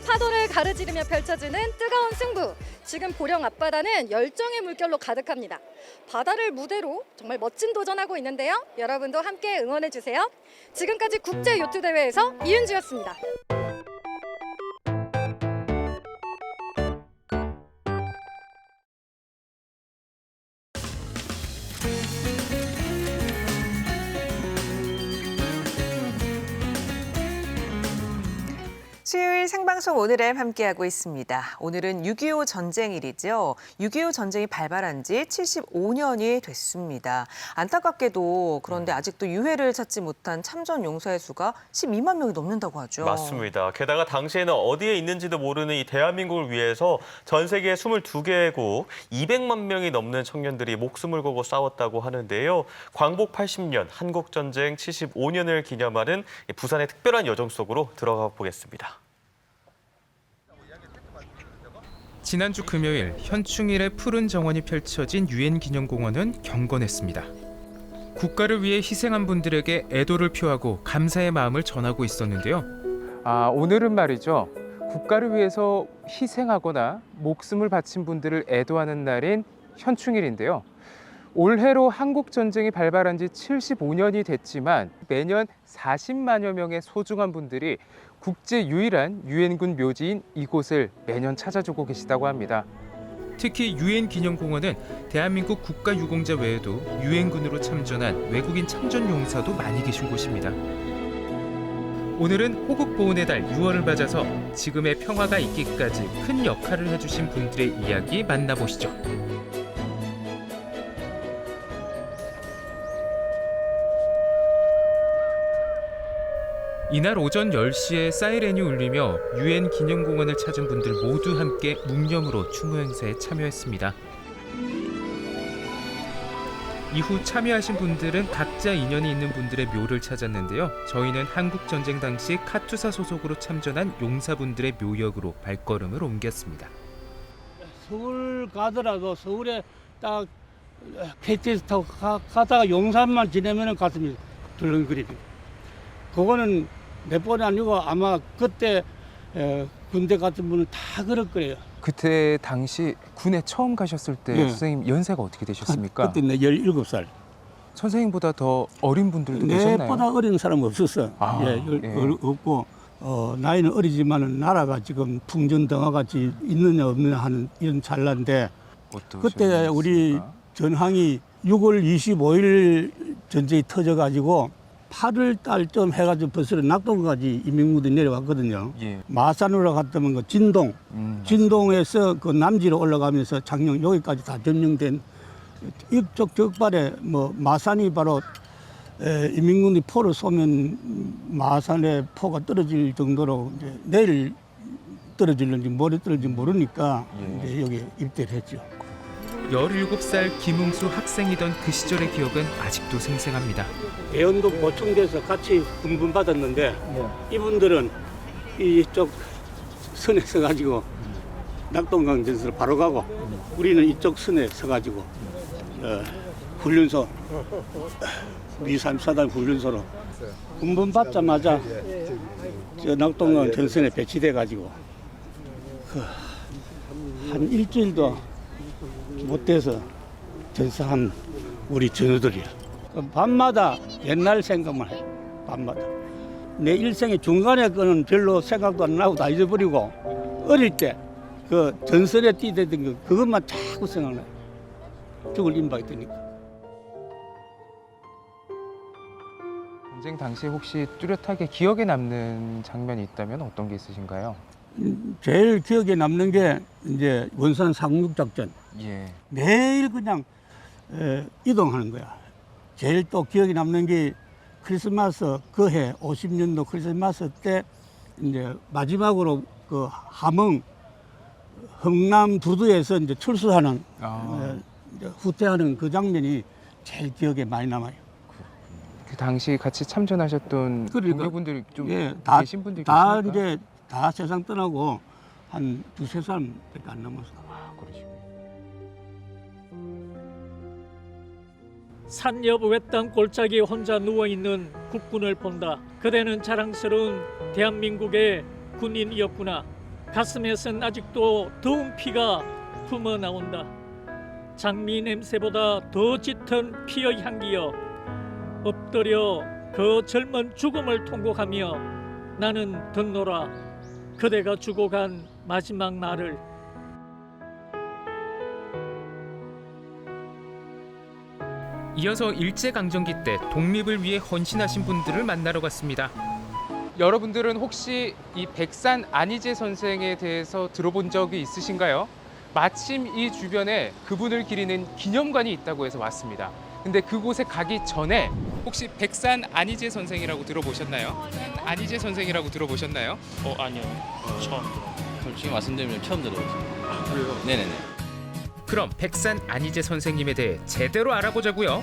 파도를 가르지르며 펼쳐지는 뜨거운 승부. 지금 보령 앞바다는 열정의 물결로 가득합니다. 바다를 무대로 정말 멋진 도전하고 있는데요. 여러분도 함께 응원해 주세요. 지금까지 국제 요트 대회에서 이은주였습니다. 수요일 생방송 오늘을 함께하고 있습니다. 오늘은 6.25 전쟁일이죠. 6.25 전쟁이 발발한 지 75년이 됐습니다. 안타깝게도 그런데 아직도 유해를 찾지 못한 참전 용사의 수가 12만 명이 넘는다고 하죠. 맞습니다. 게다가 당시에는 어디에 있는지도 모르는 이 대한민국을 위해서 전 세계 22개국 200만 명이 넘는 청년들이 목숨을 걸고 싸웠다고 하는데요. 광복 80년, 한국전쟁 75년을 기념하는 부산의 특별한 여정 속으로 들어가 보겠습니다. 지난주 금요일 현충일의 푸른 정원이 펼쳐진 유엔기념공원은 경건했습니다. 국가를 위해 희생한 분들에게 애도를 표하고 감사의 마음을 전하고 있었는데요. 오늘은 말이죠. 국가를 위해서 희생하거나 목숨을 바친 분들을 애도하는 날인 현충일인데요. 올해로 한국전쟁이 발발한 지 75년이 됐지만 매년 40만여 명의 소중한 분들이 국제 유일한 유엔군 묘지인 이곳을 매년 찾아주고 계시다고 합니다. 특히 유엔기념공원은 대한민국 국가유공자 외에도 유엔군으로 참전한 외국인 참전용사도 많이 계신 곳입니다. 오늘은 호국보훈의 달 6월을 맞아서 지금의 평화가 있기까지 큰 역할을 해주신 분들의 이야기 만나보시죠. 이날 오전 10시에 사이렌이 울리며 유엔 기념공원을 찾은 분들 모두 함께 묵념으로 추모 행사에 참여했습니다. 이후 참여하신 분들은 각자 인연이 있는 분들의 묘를 찾았는데요. 저희는 한국전쟁 당시 카투사 소속으로 참전한 용사분들의 묘역으로 발걸음을 옮겼습니다. 서울 가더라도 서울에 딱 KTX 타고 가다가 용산만 지나면 가슴이 들렁거리죠. 그거는 몇 번이 아니고 아마 그때 군대 같은 분은 다 그럴 거예요. 그때 당시 군에 처음 가셨을 때 네. 선생님 연세가 어떻게 되셨습니까? 그때 내 17살. 선생님보다 더 어린 분들도 계셨나요? 내보다 어린 사람 없었어. 없고 나이는 어리지만은 나라가 지금 풍전등화같이 있느냐 없느냐 하는 이런 찰나인데 그때 우리 전황이 6월 25일 전쟁이 터져가지고 8월 달쯤 해가지고 벌써 낙동까지 인민군들이 내려왔거든요. 마산으로 갔다면 그 진동, 진동에서 그 남지로 올라가면서 장령 여기까지 다 점령된 이쪽 적발에 뭐 마산이 바로 인민군이 포를 쏘면 마산에 포가 떨어질 정도로 이제 내일 떨어질는지 모레 떨어질지 모르니까 이제 여기 입대를 했죠. 17살 김웅수 학생이던 그 시절의 기억은 아직도 생생합니다. 대원도 보충돼서 같이 분분받았는데 이분들은 이쪽 선에 서가지고 낙동강 전선으로 바로 가고 우리는 이쪽 선에 서가지고 훈련소 미34단 훈련소로 분분받자마자 저 낙동강 전선에 배치돼가지고 한 일주일도 못 돼서 전사한 우리 전우들이야. 밤마다 옛날 생각만 해. 밤마다. 내 일생의 중간에 거는 별로 생각도 안 나고 다 잊어버리고 어릴 때 그 전설에 뛰대던 거 그것만 자꾸 생각나요. 죽을 임박이 되니까. 전쟁 당시에 혹시 뚜렷하게 기억에 남는 장면이 있다면 어떤 게 있으신가요? 제일 기억에 남는 게 이제 원산 상륙작전. 예. 매일 그냥 이동하는 거야. 제일 또 기억에 남는 게 크리스마스 그해 50년도 크리스마스 때 이제 마지막으로 그 함흥 흥남 두두에서 이제 출수하는 이제 후퇴하는 그 장면이 제일 기억에 많이 남아요. 그 당시 같이 참전하셨던 동료분들이 좀 다, 계신 분들이 다 계십니까? 이제 다 세상 떠나고 한 두세 사람밖에 안 남았어. 산옆 외딴 골짜기 혼자 누워있는 국군을 본다. 그대는 자랑스러운 대한민국의 군인이었구나. 가슴에선 아직도 더운 피가 품어나온다. 장미 냄새보다 더 짙은 피의 향기여, 엎드려 그 젊은 죽음을 통곡하며 나는 듣노라. 그대가 주고 간 마지막 말을. 이어서 일제강점기 때 독립을 위해 헌신하신 분들을 만나러 갔습니다. 여러분들은 혹시 이 백산 안희재 선생에 대해서 들어본 적이 있으신가요? 마침 이 주변에 그분을 기리는 기념관이 있다고 해서 왔습니다. 근데 그곳에 가기 전에 혹시 백산 안희재 선생이라고 들어보셨나요? 안희재 선생이라고 들어보셨나요? 아니요. 처음 솔직히 말씀드리면 처음 들어봤어요. 그래요? 네네네. 그럼 백산 안희재 선생님에 대해 제대로 알아보자고요.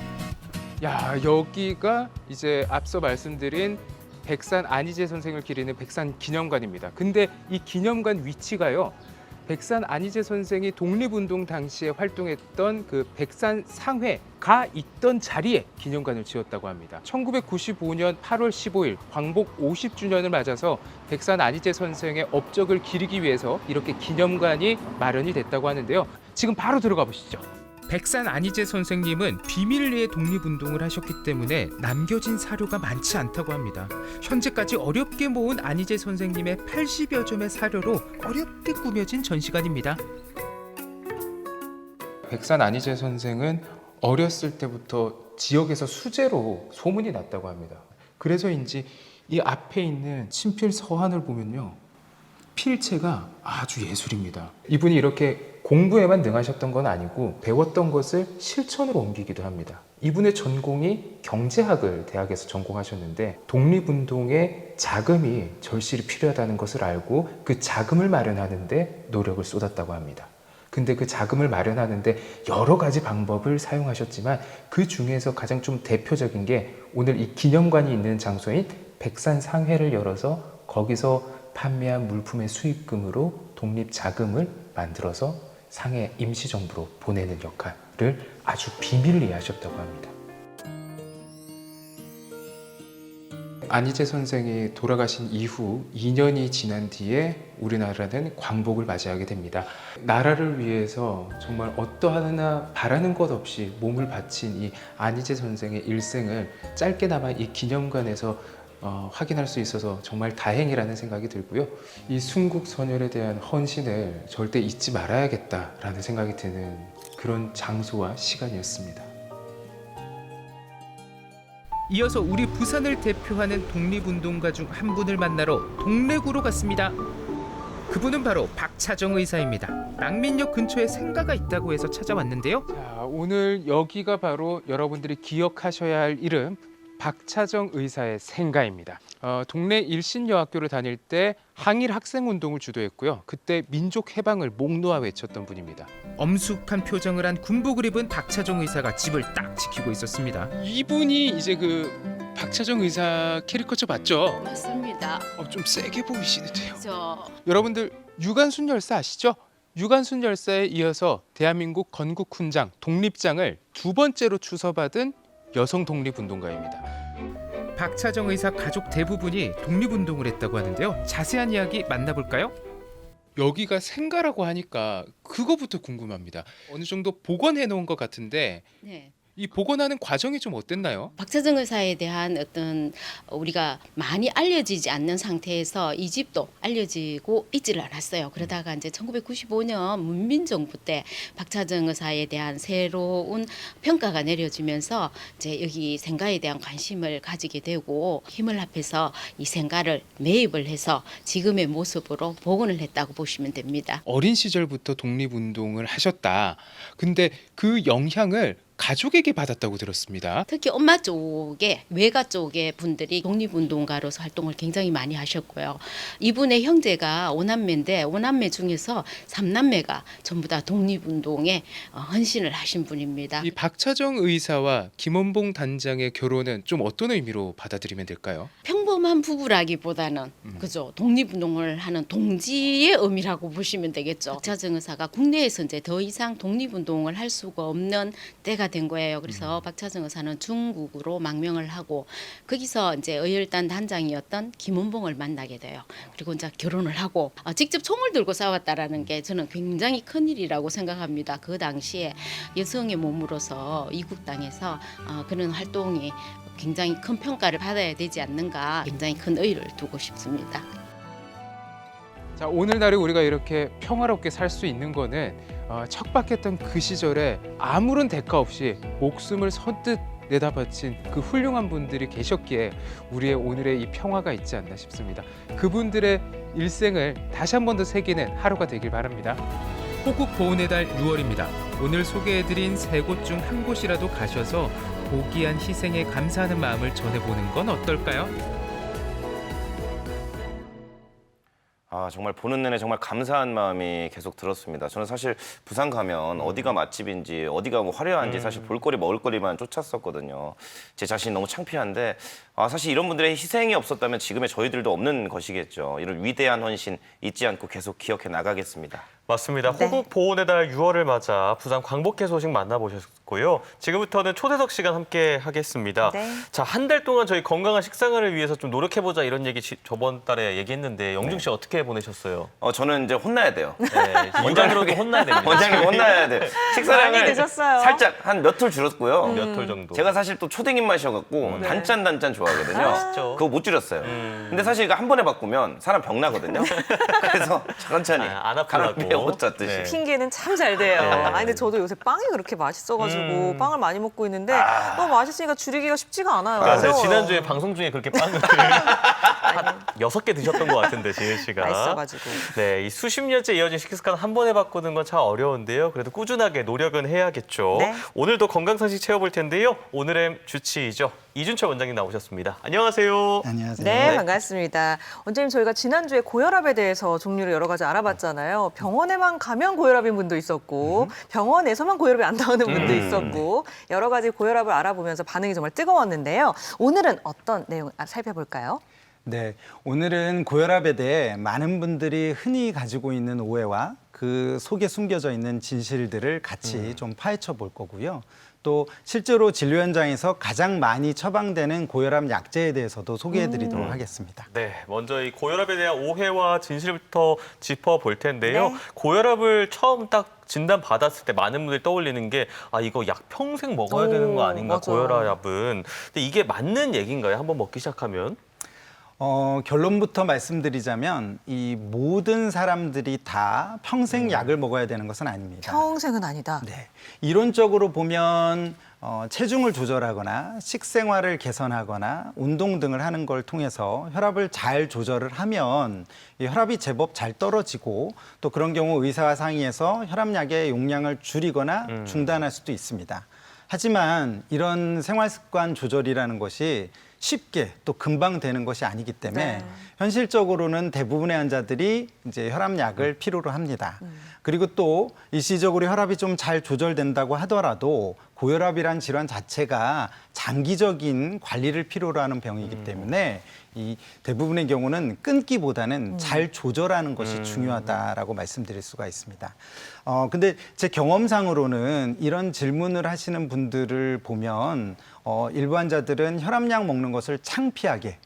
야, 여기가 이제 앞서 말씀드린 백산 안희재 선생을 기리는 백산 기념관입니다. 근데 이 기념관 위치가요, 백산 안희재 선생이 독립운동 당시에 활동했던 그 백산 상회가 있던 자리에 기념관을 지었다고 합니다. 1995년 8월 15일 광복 50주년을 맞아서 백산 안희재 선생의 업적을 기리기 위해서 이렇게 기념관이 마련이 됐다고 하는데요. 지금 바로 들어가 보시죠. 백산 안희재 선생님은 비밀리에 독립운동을 하셨기 때문에 남겨진 사료가 많지 않다고 합니다. 현재까지 어렵게 모은 안희재 선생님의 80여 점의 사료로 어렵게 꾸며진 전시관입니다. 백산 안희재 선생은 어렸을 때부터 지역에서 수재로 소문이 났다고 합니다. 그래서인지 이 앞에 있는 친필 서한을 보면요, 필체가 아주 예술입니다. 이분이 이렇게 공부에만 능하셨던 건 아니고 배웠던 것을 실천으로 옮기기도 합니다. 이분의 전공이 경제학을 대학에서 전공하셨는데 독립운동에 자금이 절실히 필요하다는 것을 알고 그 자금을 마련하는데 노력을 쏟았다고 합니다. 근데 그 자금을 마련하는데 여러 가지 방법을 사용하셨지만 그 중에서 가장 좀 대표적인 게 오늘 이 기념관이 있는 장소인 백산상회를 열어서 거기서 판매한 물품의 수익금으로 독립자금을 만들어서 상해 임시정부로 보내는 역할을 아주 비밀리에 하셨다고 합니다. 안희재 선생이 돌아가신 이후 2년이 지난 뒤에 우리나라는 광복을 맞이하게 됩니다. 나라를 위해서 정말 어떠하나 바라는 것 없이 몸을 바친 이 안희재 선생의 일생을 짧게나마 이 기념관에서 확인할 수 있어서 정말 다행이라는 생각이 들고요. 이 순국선열에 대한 헌신을 절대 잊지 말아야겠다라는 생각이 드는 그런 장소와 시간이었습니다. 이어서 우리 부산을 대표하는 독립운동가 중 한 분을 만나러 동래구로 갔습니다. 그분은 바로 박차정 의사입니다. 낭민역 근처에 생가가 있다고 해서 찾아왔는데요. 자, 오늘 여기가 바로 여러분들이 기억하셔야 할 이름, 박차정 의사의 생가입니다. 동네 일신여학교를 다닐 때 항일 학생운동을 주도했고요. 그때 민족 해방을 목 놓아 외쳤던 분입니다. 엄숙한 표정을 한 군복을 입은 박차정 의사가 집을 딱 지키고 있었습니다. 이분이 이제 그 박차정 의사 캐리커처 맞죠? 맞습니다. 좀 세게 보이시는데요. 저 여러분들 유관순 열사 아시죠? 유관순 열사에 이어서 대한민국 건국훈장, 독립장을 두 번째로 추서받은 여성 독립운동가입니다. 박차정 의사 가족 대부분이 독립운동을 했다고 하는데요. 자세한 이야기 만나볼까요? 여기가 생가라고 하니까 그거부터 궁금합니다. 어느 정도 복원해 놓은 것 같은데 네. 이 복원하는 과정이 좀 어땠나요? 박차정 의사에 대한 어떤 우리가 많이 알려지지 않는 상태에서 이 집도 알려지고 있지를 않았어요. 그러다가 이제 1995년 문민정부 때 박차정 의사에 대한 새로운 평가가 내려지면서 이제 여기 생가에 대한 관심을 가지게 되고 힘을 합해서 이 생가를 매입을 해서 지금의 모습으로 복원을 했다고 보시면 됩니다. 어린 시절부터 독립운동을 하셨다. 근데 그 영향을 가족에게 받았다고 들었습니다. 특히 엄마 쪽에 외가 쪽의 분들이 독립운동가로서 활동을 굉장히 많이 하셨고요. 이분의 형제가 5남매인데 5남매 중에서 3남매가 전부 다 독립운동에 헌신을 하신 분입니다. 이 박차정 의사와 김원봉 단장의 결혼은 좀 어떤 의미로 받아들이면 될까요? 평범한 부부라기보다는 그죠, 독립운동을 하는 동지의 의미라고 보시면 되겠죠. 박차정 의사가 국내에서 이제 더 이상 독립운동을 할 수가 없는 때가 된 거예요. 그래서 박차정 의사는 중국으로 망명을 하고 거기서 이제 의열단 단장이었던 김원봉을 만나게 돼요. 그리고 이제 결혼을 하고 직접 총을 들고 싸웠다라는 게 저는 굉장히 큰 일이라고 생각합니다. 그 당시에 여성의 몸으로서 이국 땅에서 그런 활동이 굉장히 큰 평가를 받아야 되지 않는가, 굉장히 큰 의의를 두고 싶습니다. 자, 오늘날에 우리가 이렇게 평화롭게 살 수 있는 거는 척박했던 그 시절에 아무런 대가 없이 목숨을 선뜻 내다 바친 그 훌륭한 분들이 계셨기에 우리의 오늘의 이 평화가 있지 않나 싶습니다. 그분들의 일생을 다시 한 번 더 새기는 하루가 되길 바랍니다. 호국 보훈의 달 6월입니다. 오늘 소개해드린 세 곳 중 한 곳이라도 가셔서 고귀한 희생에 감사하는 마음을 전해보는 건 어떨까요? 정말 보는 내내 정말 감사한 마음이 계속 들었습니다. 저는 사실 부산 가면 어디가 맛집인지 어디가 뭐 화려한지 사실 볼거리 먹을거리만 쫓았었거든요. 제 자신이 너무 창피한데 사실 이런 분들의 희생이 없었다면 지금의 저희들도 없는 것이겠죠. 이런 위대한 헌신 잊지 않고 계속 기억해 나가겠습니다. 맞습니다. 호국 보훈의 달 6월을 맞아 부산 광복회 소식 만나보셨고요. 지금부터는 초대석 시간 함께 하겠습니다. 네. 자, 한 달 동안 저희 건강한 식생활을 위해서 좀 노력해보자 이런 얘기 저번 달에 얘기했는데 영중 씨 어떻게 보내셨어요? 저는 이제 혼나야 돼요. 네, 원장으로도 혼나야 됩니다. 원장님 혼나야 돼. 많이 식사량을 드셨어요. 살짝 한 몇 톨 줄였고요. 몇 톨 정도. 제가 사실 또 초딩 입맛이어갖고 단짠 좋아하거든요. 그거 못 줄였어요. 근데 사실 이거 한 번에 바꾸면 사람 병 나거든요. 그래서 천천히 안 아프라고. 못 잤듯이. 네. 핑계는 참 잘 돼요. 네. 근데 저도 요새 빵이 그렇게 맛있어가지고 빵을 많이 먹고 있는데 너무 맛있으니까 줄이기가 쉽지가 않아요. 맞아요. 지난주에 방송 중에 그렇게 빵을 한 6개 드셨던 것 같은데, 지은 씨가. 맛있어가지고. 네, 이 수십 년째 이어진 식습관 한 번에 바꾸는 건 참 어려운데요. 그래도 꾸준하게 노력은 해야겠죠. 네. 오늘도 건강상식 채워볼 텐데요. 오늘의 주치의죠. 이준철 원장님 나오셨습니다. 안녕하세요. 안녕하세요. 네, 반갑습니다. 원장님, 저희가 지난주에 고혈압에 대해서 종류를 여러 가지 알아봤잖아요. 병원에만 가면 고혈압인 분도 있었고 병원에서만 고혈압이 안 나오는 분도 있었고 여러 가지 고혈압을 알아보면서 반응이 정말 뜨거웠는데요. 오늘은 어떤 내용 살펴볼까요? 네, 오늘은 고혈압에 대해 많은 분들이 흔히 가지고 있는 오해와 그 속에 숨겨져 있는 진실들을 같이 좀 파헤쳐 볼 거고요. 또 실제로 진료 현장에서 가장 많이 처방되는 고혈압 약제에 대해서도 소개해드리도록 하겠습니다. 네, 먼저 이 고혈압에 대한 오해와 진실부터 짚어볼 텐데요. 네. 고혈압을 처음 딱 진단 받았을 때 많은 분들이 떠올리는 게 이거 약 평생 먹어야 되는 거 아닌가, 맞아요. 고혈압은. 근데 이게 맞는 얘기인가요? 한번 먹기 시작하면? 결론부터 말씀드리자면 이 모든 사람들이 다 평생 약을 먹어야 되는 것은 아닙니다. 평생은 아니다. 네, 이론적으로 보면 체중을 조절하거나 식생활을 개선하거나 운동 등을 하는 걸 통해서 혈압을 잘 조절을 하면 이 혈압이 제법 잘 떨어지고 또 그런 경우 의사와 상의해서 혈압약의 용량을 줄이거나 중단할 수도 있습니다. 하지만 이런 생활습관 조절이라는 것이 쉽게 또 금방 되는 것이 아니기 때문에 현실적으로는 대부분의 환자들이 이제 혈압약을 필요로 합니다. 그리고 또 일시적으로 혈압이 좀 잘 조절된다고 하더라도 고혈압이란 질환 자체가 장기적인 관리를 필요로 하는 병이기 때문에 이 대부분의 경우는 끊기보다는 잘 조절하는 것이 중요하다라고 말씀드릴 수가 있습니다. 근데 제 경험상으로는 이런 질문을 하시는 분들을 보면 일부 환자들은 혈압약 먹는 것을 창피하게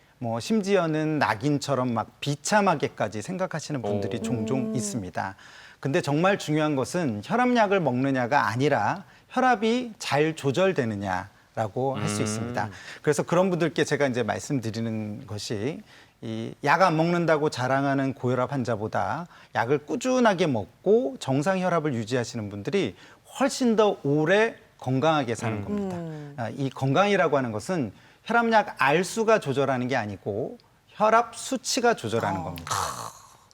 심지어는 낙인처럼 막 비참하게까지 생각하시는 분들이 종종 있습니다. 근데 정말 중요한 것은 혈압약을 먹느냐가 아니라 혈압이 잘 조절되느냐라고 할 수 있습니다. 그래서 그런 분들께 제가 이제 말씀드리는 것이 이 약 안 먹는다고 자랑하는 고혈압 환자보다 약을 꾸준하게 먹고 정상 혈압을 유지하시는 분들이 훨씬 더 오래 건강하게 사는 겁니다. 이 건강이라고 하는 것은 혈압약 알수가 조절하는 게 아니고 혈압 수치가 조절하는 겁니다.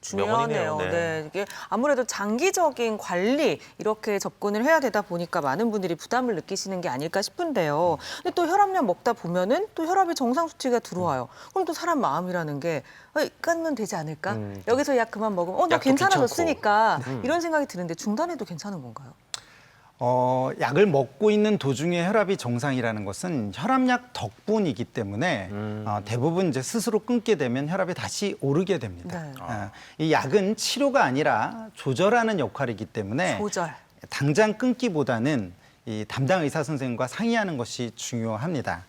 중요하네요. 명언이네요. 네. 네, 이게 아무래도 장기적인 관리 이렇게 접근을 해야 되다 보니까 많은 분들이 부담을 느끼시는 게 아닐까 싶은데요. 근데 또 혈압약 먹다 보면은 또 혈압이 정상 수치가 들어와요. 그럼 또 사람 마음이라는 게 끊으면 되지 않을까? 여기서 약 그만 먹으면 나 약도 괜찮아졌으니까 이런 생각이 드는데 중단해도 괜찮은 건가요? 약을 먹고 있는 도중에 혈압이 정상이라는 것은 혈압약 덕분이기 때문에 대부분 이제 스스로 끊게 되면 혈압이 다시 오르게 됩니다. 네. 이 약은 치료가 아니라 조절하는 역할이기 때문에 조절. 당장 끊기보다는 이 담당 의사 선생님과 상의하는 것이 중요합니다.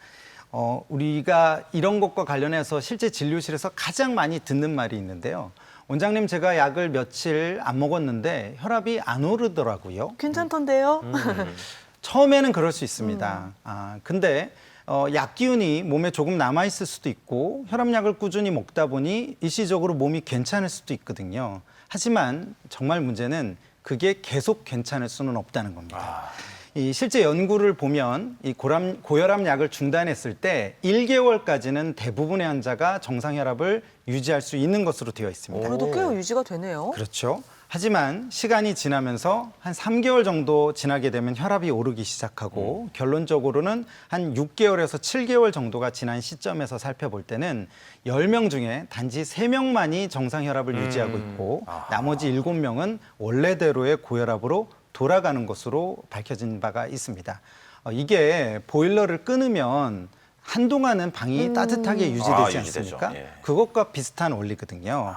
우리가 이런 것과 관련해서 실제 진료실에서 가장 많이 듣는 말이 있는데요. 원장님, 제가 약을 며칠 안 먹었는데 혈압이 안 오르더라고요. 괜찮던데요? 처음에는 그럴 수 있습니다. 근데 약 기운이 몸에 조금 남아 있을 수도 있고 혈압약을 꾸준히 먹다 보니 일시적으로 몸이 괜찮을 수도 있거든요. 하지만 정말 문제는 그게 계속 괜찮을 수는 없다는 겁니다. 이 실제 연구를 보면 이 고혈압 약을 중단했을 때 1개월까지는 대부분의 환자가 정상 혈압을 유지할 수 있는 것으로 되어 있습니다. 그래도 꽤 유지가 되네요. 그렇죠. 하지만 시간이 지나면서 한 3개월 정도 지나게 되면 혈압이 오르기 시작하고 결론적으로는 한 6개월에서 7개월 정도가 지난 시점에서 살펴볼 때는 10명 중에 단지 3명만이 정상 혈압을 유지하고 있고 나머지 7명은 원래대로의 고혈압으로 돌아가는 것으로 밝혀진 바가 있습니다. 이게 보일러를 끊으면 한동안은 방이 따뜻하게 유지되지 않습니까? 예. 그것과 비슷한 원리거든요.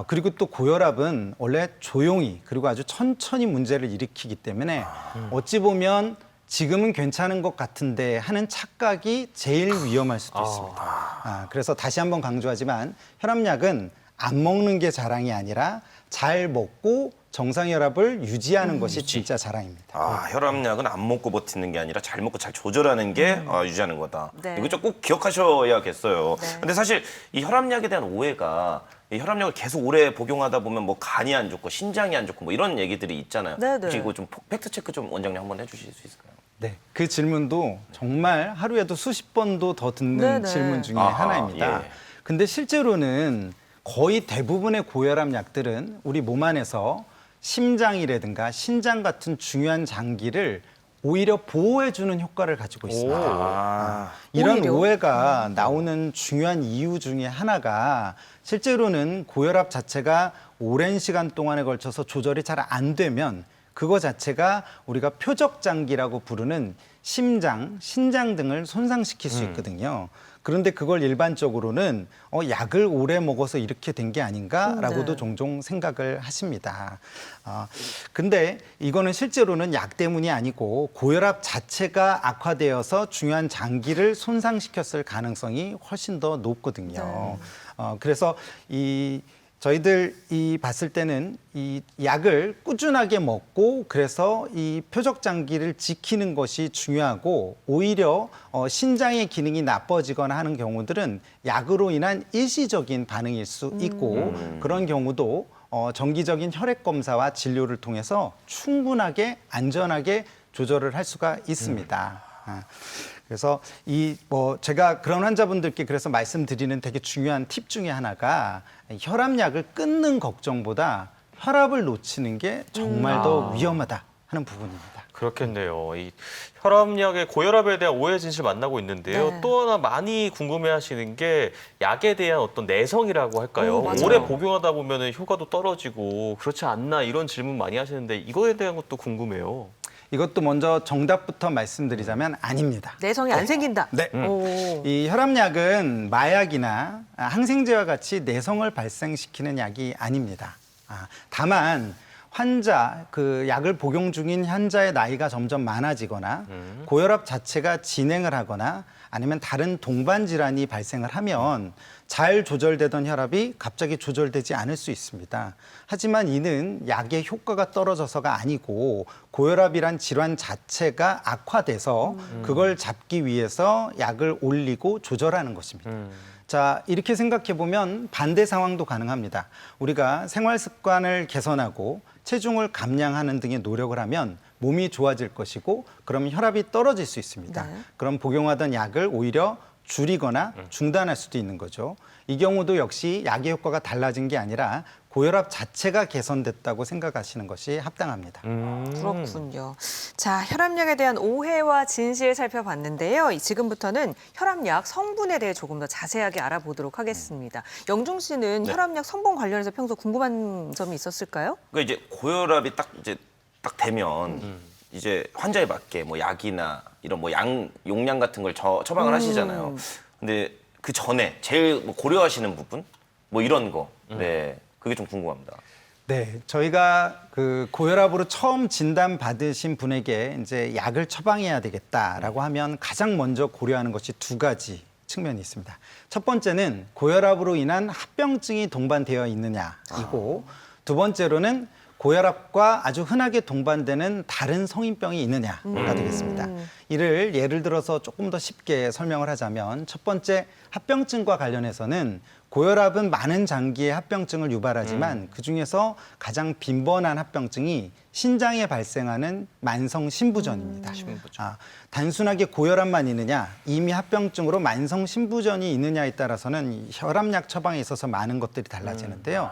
그리고 또 고혈압은 원래 조용히 그리고 아주 천천히 문제를 일으키기 때문에 어찌 보면 지금은 괜찮은 것 같은데 하는 착각이 제일 위험할 수도 있습니다. 그래서 다시 한번 강조하지만 혈압약은 안 먹는 게 자랑이 아니라 잘 먹고 정상 혈압을 유지하는 것이 진짜 자랑입니다. 혈압약은 안 먹고 버티는 게 아니라 잘 먹고 잘 조절하는 게 유지하는 거다. 네. 이거 좀 꼭 기억하셔야겠어요. 근데 사실 이 혈압약에 대한 오해가 이 혈압약을 계속 오래 복용하다 보면 뭐 간이 안 좋고 신장이 안 좋고 뭐 이런 얘기들이 있잖아요. 네네. 혹시 이거 좀 팩트 체크 좀 원장님 한번 해주실 수 있을까요? 네, 그 질문도 정말 하루에도 수십 번도 더 듣는 네네. 질문 중에 아하, 하나입니다. 예. 근데 실제로는 거의 대부분의 고혈압 약들은 우리 몸 안에서 심장이라든가 신장 같은 중요한 장기를 오히려 보호해주는 효과를 가지고 있습니다. 이런 오히려? 오해가 나오는 중요한 이유 중에 하나가 실제로는 고혈압 자체가 오랜 시간 동안에 걸쳐서 조절이 잘 안 되면 그거 자체가 우리가 표적장기라고 부르는 심장, 신장 등을 손상시킬 수 있거든요. 그런데 그걸 일반적으로는 약을 오래 먹어서 이렇게 된 게 아닌가라고도 네. 종종 생각을 하십니다. 근데 이거는 실제로는 약 때문이 아니고 고혈압 자체가 악화되어서 중요한 장기를 손상시켰을 가능성이 훨씬 더 높거든요. 그래서 저희들 봤을 때는 이 약을 꾸준하게 먹고 그래서 이 표적 장기를 지키는 것이 중요하고 오히려 신장의 기능이 나빠지거나 하는 경우들은 약으로 인한 일시적인 반응일 수 있고 그런 경우도 정기적인 혈액 검사와 진료를 통해서 충분하게 안전하게 조절을 할 수가 있습니다. 그래서 제가 그런 환자분들께 그래서 말씀드리는 되게 중요한 팁 중에 하나가 혈압약을 끊는 걱정보다 혈압을 놓치는 게 정말 더 위험하다 하는 부분입니다. 그렇겠네요. 이 혈압약의 고혈압에 대한 오해 진실 만나고 있는데요. 네. 또 하나 많이 궁금해하시는 게 약에 대한 어떤 내성이라고 할까요? 맞아요. 오래 복용하다 보면 효과도 떨어지고 그렇지 않나 이런 질문 많이 하시는데 이거에 대한 것도 궁금해요. 이것도 먼저 정답부터 말씀드리자면 아닙니다. 내성이 안 생긴다. 네. 오. 이 혈압약은 마약이나 항생제와 같이 내성을 발생시키는 약이 아닙니다. 다만 그 약을 복용 중인 환자의 나이가 점점 많아지거나 고혈압 자체가 진행을 하거나 아니면 다른 동반 질환이 발생을 하면 잘 조절되던 혈압이 갑자기 조절되지 않을 수 있습니다. 하지만 이는 약의 효과가 떨어져서가 아니고 고혈압이란 질환 자체가 악화돼서 그걸 잡기 위해서 약을 올리고 조절하는 것입니다. 자, 이렇게 생각해 보면 반대 상황도 가능합니다. 우리가 생활 습관을 개선하고 체중을 감량하는 등의 노력을 하면 몸이 좋아질 것이고 그러면 혈압이 떨어질 수 있습니다. 네. 그럼 복용하던 약을 오히려 줄이거나 중단할 수도 있는 거죠. 이 경우도 역시 약의 효과가 달라진 게 아니라 고혈압 자체가 개선됐다고 생각하시는 것이 합당합니다. 그렇군요. 자, 혈압약에 대한 오해와 진실 살펴봤는데요. 지금부터는 혈압약 성분에 대해 조금 더 자세하게 알아보도록 하겠습니다. 영중 씨는 네. 혈압약 성분 관련해서 평소 궁금한 점이 있었을까요? 그러니까 이제 고혈압이 딱 되면 이제 환자에 맞게 뭐 약이나 이런 뭐 용량 같은 걸 처방을 하시잖아요. 근데 그 전에 제일 뭐 고려하시는 부분 뭐 이런 거, 네, 그게 좀 궁금합니다. 네, 저희가 그 고혈압으로 처음 진단 받으신 분에게 이제 약을 처방해야 되겠다라고 하면 가장 먼저 고려하는 것이 두 가지 측면이 있습니다. 첫 번째는 고혈압으로 인한 합병증이 동반되어 있느냐이고 두 번째로는 고혈압과 아주 흔하게 동반되는 다른 성인병이 있느냐가 되겠습니다. 이를 예를 들어서 조금 더 쉽게 설명을 하자면 첫 번째 합병증과 관련해서는 고혈압은 많은 장기의 합병증을 유발하지만 그중에서 가장 빈번한 합병증이 신장에 발생하는 만성 신부전입니다. 단순하게 고혈압만 있느냐, 이미 합병증으로 만성 신부전이 있느냐에 따라서는 혈압약 처방에 있어서 많은 것들이 달라지는데요.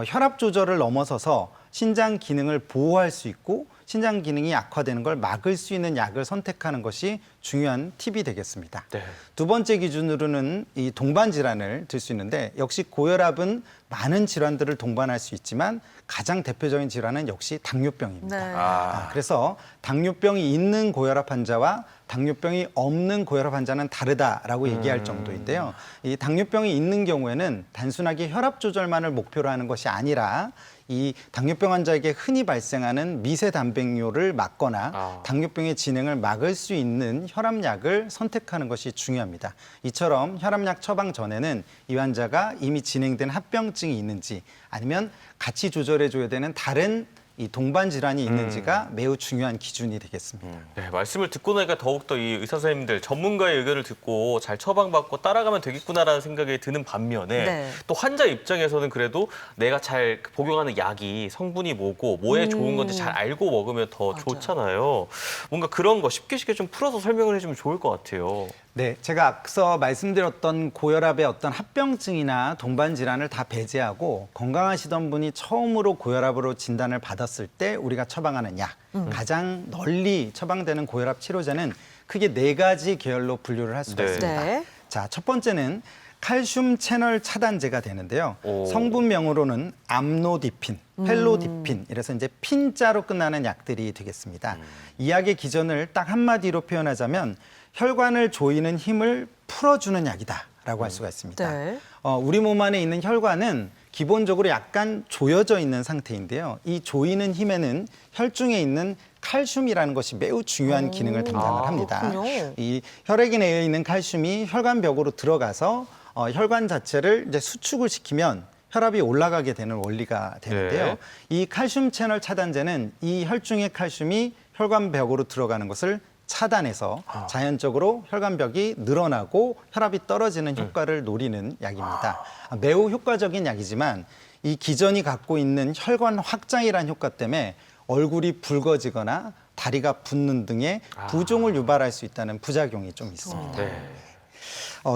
혈압 조절을 넘어서서 신장 기능을 보호할 수 있고 신장 기능이 악화되는 걸 막을 수 있는 약을 선택하는 것이 중요한 팁이 되겠습니다. 네. 두 번째 기준으로는 이 동반 질환을 들 수 있는데 역시 고혈압은 많은 질환들을 동반할 수 있지만 가장 대표적인 질환은 역시 당뇨병입니다. 네. 그래서 당뇨병이 있는 고혈압 환자와 당뇨병이 없는 고혈압 환자는 다르다라고 얘기할 정도인데요. 이 당뇨병이 있는 경우에는 단순하게 혈압 조절만을 목표로 하는 것이 아니라 이 당뇨병 환자에게 흔히 발생하는 미세 단백뇨를 막거나 당뇨병의 진행을 막을 수 있는 혈압약을 선택하는 것이 중요합니다. 이처럼 혈압약 처방 전에는 이 환자가 이미 진행된 합병증이 있는지 아니면 같이 조절해줘야 되는 다른 이 동반 질환이 있는지가 매우 중요한 기준이 되겠습니다. 네, 말씀을 듣고 나니까 더욱더 이 의사 선생님들 전문가의 의견을 듣고 잘 처방받고 따라가면 되겠구나라는 생각이 드는 반면에 네. 또 환자 입장에서는 그래도 내가 잘 복용하는 약이 성분이 뭐고 뭐에 좋은 건지 잘 알고 먹으면 더 좋잖아요. 뭔가 그런 거 쉽게 좀 풀어서 설명을 해주면 좋을 것 같아요. 네, 제가 앞서 말씀드렸던 고혈압의 어떤 합병증이나 동반 질환을 다 배제하고 건강하시던 분이 처음으로 고혈압으로 진단을 받았을 때 우리가 처방하는 약, 가장 널리 처방되는 고혈압 치료제는 크게 4가지 계열로 분류를 할 수가 있습니다. 네. 자, 첫 번째는 칼슘 채널 차단제가 되는데요. 성분명으로는 암로디핀, 펠로디핀, 이래서 이제 핀자로 끝나는 약들이 되겠습니다. 이 약의 기전을 딱 한마디로 표현하자면 혈관을 조이는 힘을 풀어주는 약이다라고 할 수가 있습니다. 네. 우리 몸 안에 있는 혈관은 기본적으로 약간 조여져 있는 상태인데요. 이 조이는 힘에는 혈중에 있는 칼슘이라는 것이 매우 중요한 기능을 담당을 합니다. 그렇군요. 이 혈액에 내에 있는 칼슘이 혈관벽으로 들어가서 혈관 자체를 이제 수축을 시키면 혈압이 올라가게 되는 원리가 되는데요. 네. 이 칼슘 채널 차단제는 이 혈중의 칼슘이 혈관벽으로 들어가는 것을 차단해서 자연적으로 혈관벽이 늘어나고 혈압이 떨어지는 효과를 노리는 약입니다. 매우 효과적인 약이지만 이 기전이 갖고 있는 혈관 확장이라는 효과 때문에 얼굴이 붉어지거나 다리가 붓는 등의 부종을 유발할 수 있다는 부작용이 좀 있습니다.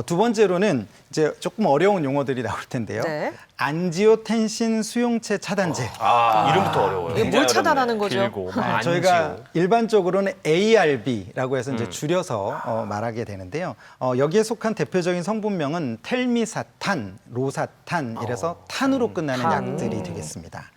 두 번째로는 이제 조금 어려운 용어들이 나올 텐데요. 네. 안지오텐신 수용체 차단제. 이름부터 어려워요. 이게 뭘 차단하는 거죠? 길고. 저희가 일반적으로는 ARB라고 해서 이제 줄여서 말하게 되는데요. 여기에 속한 대표적인 성분명은 텔미사탄, 로사탄, 이래서 탄으로 끝나는 약들이 되겠습니다.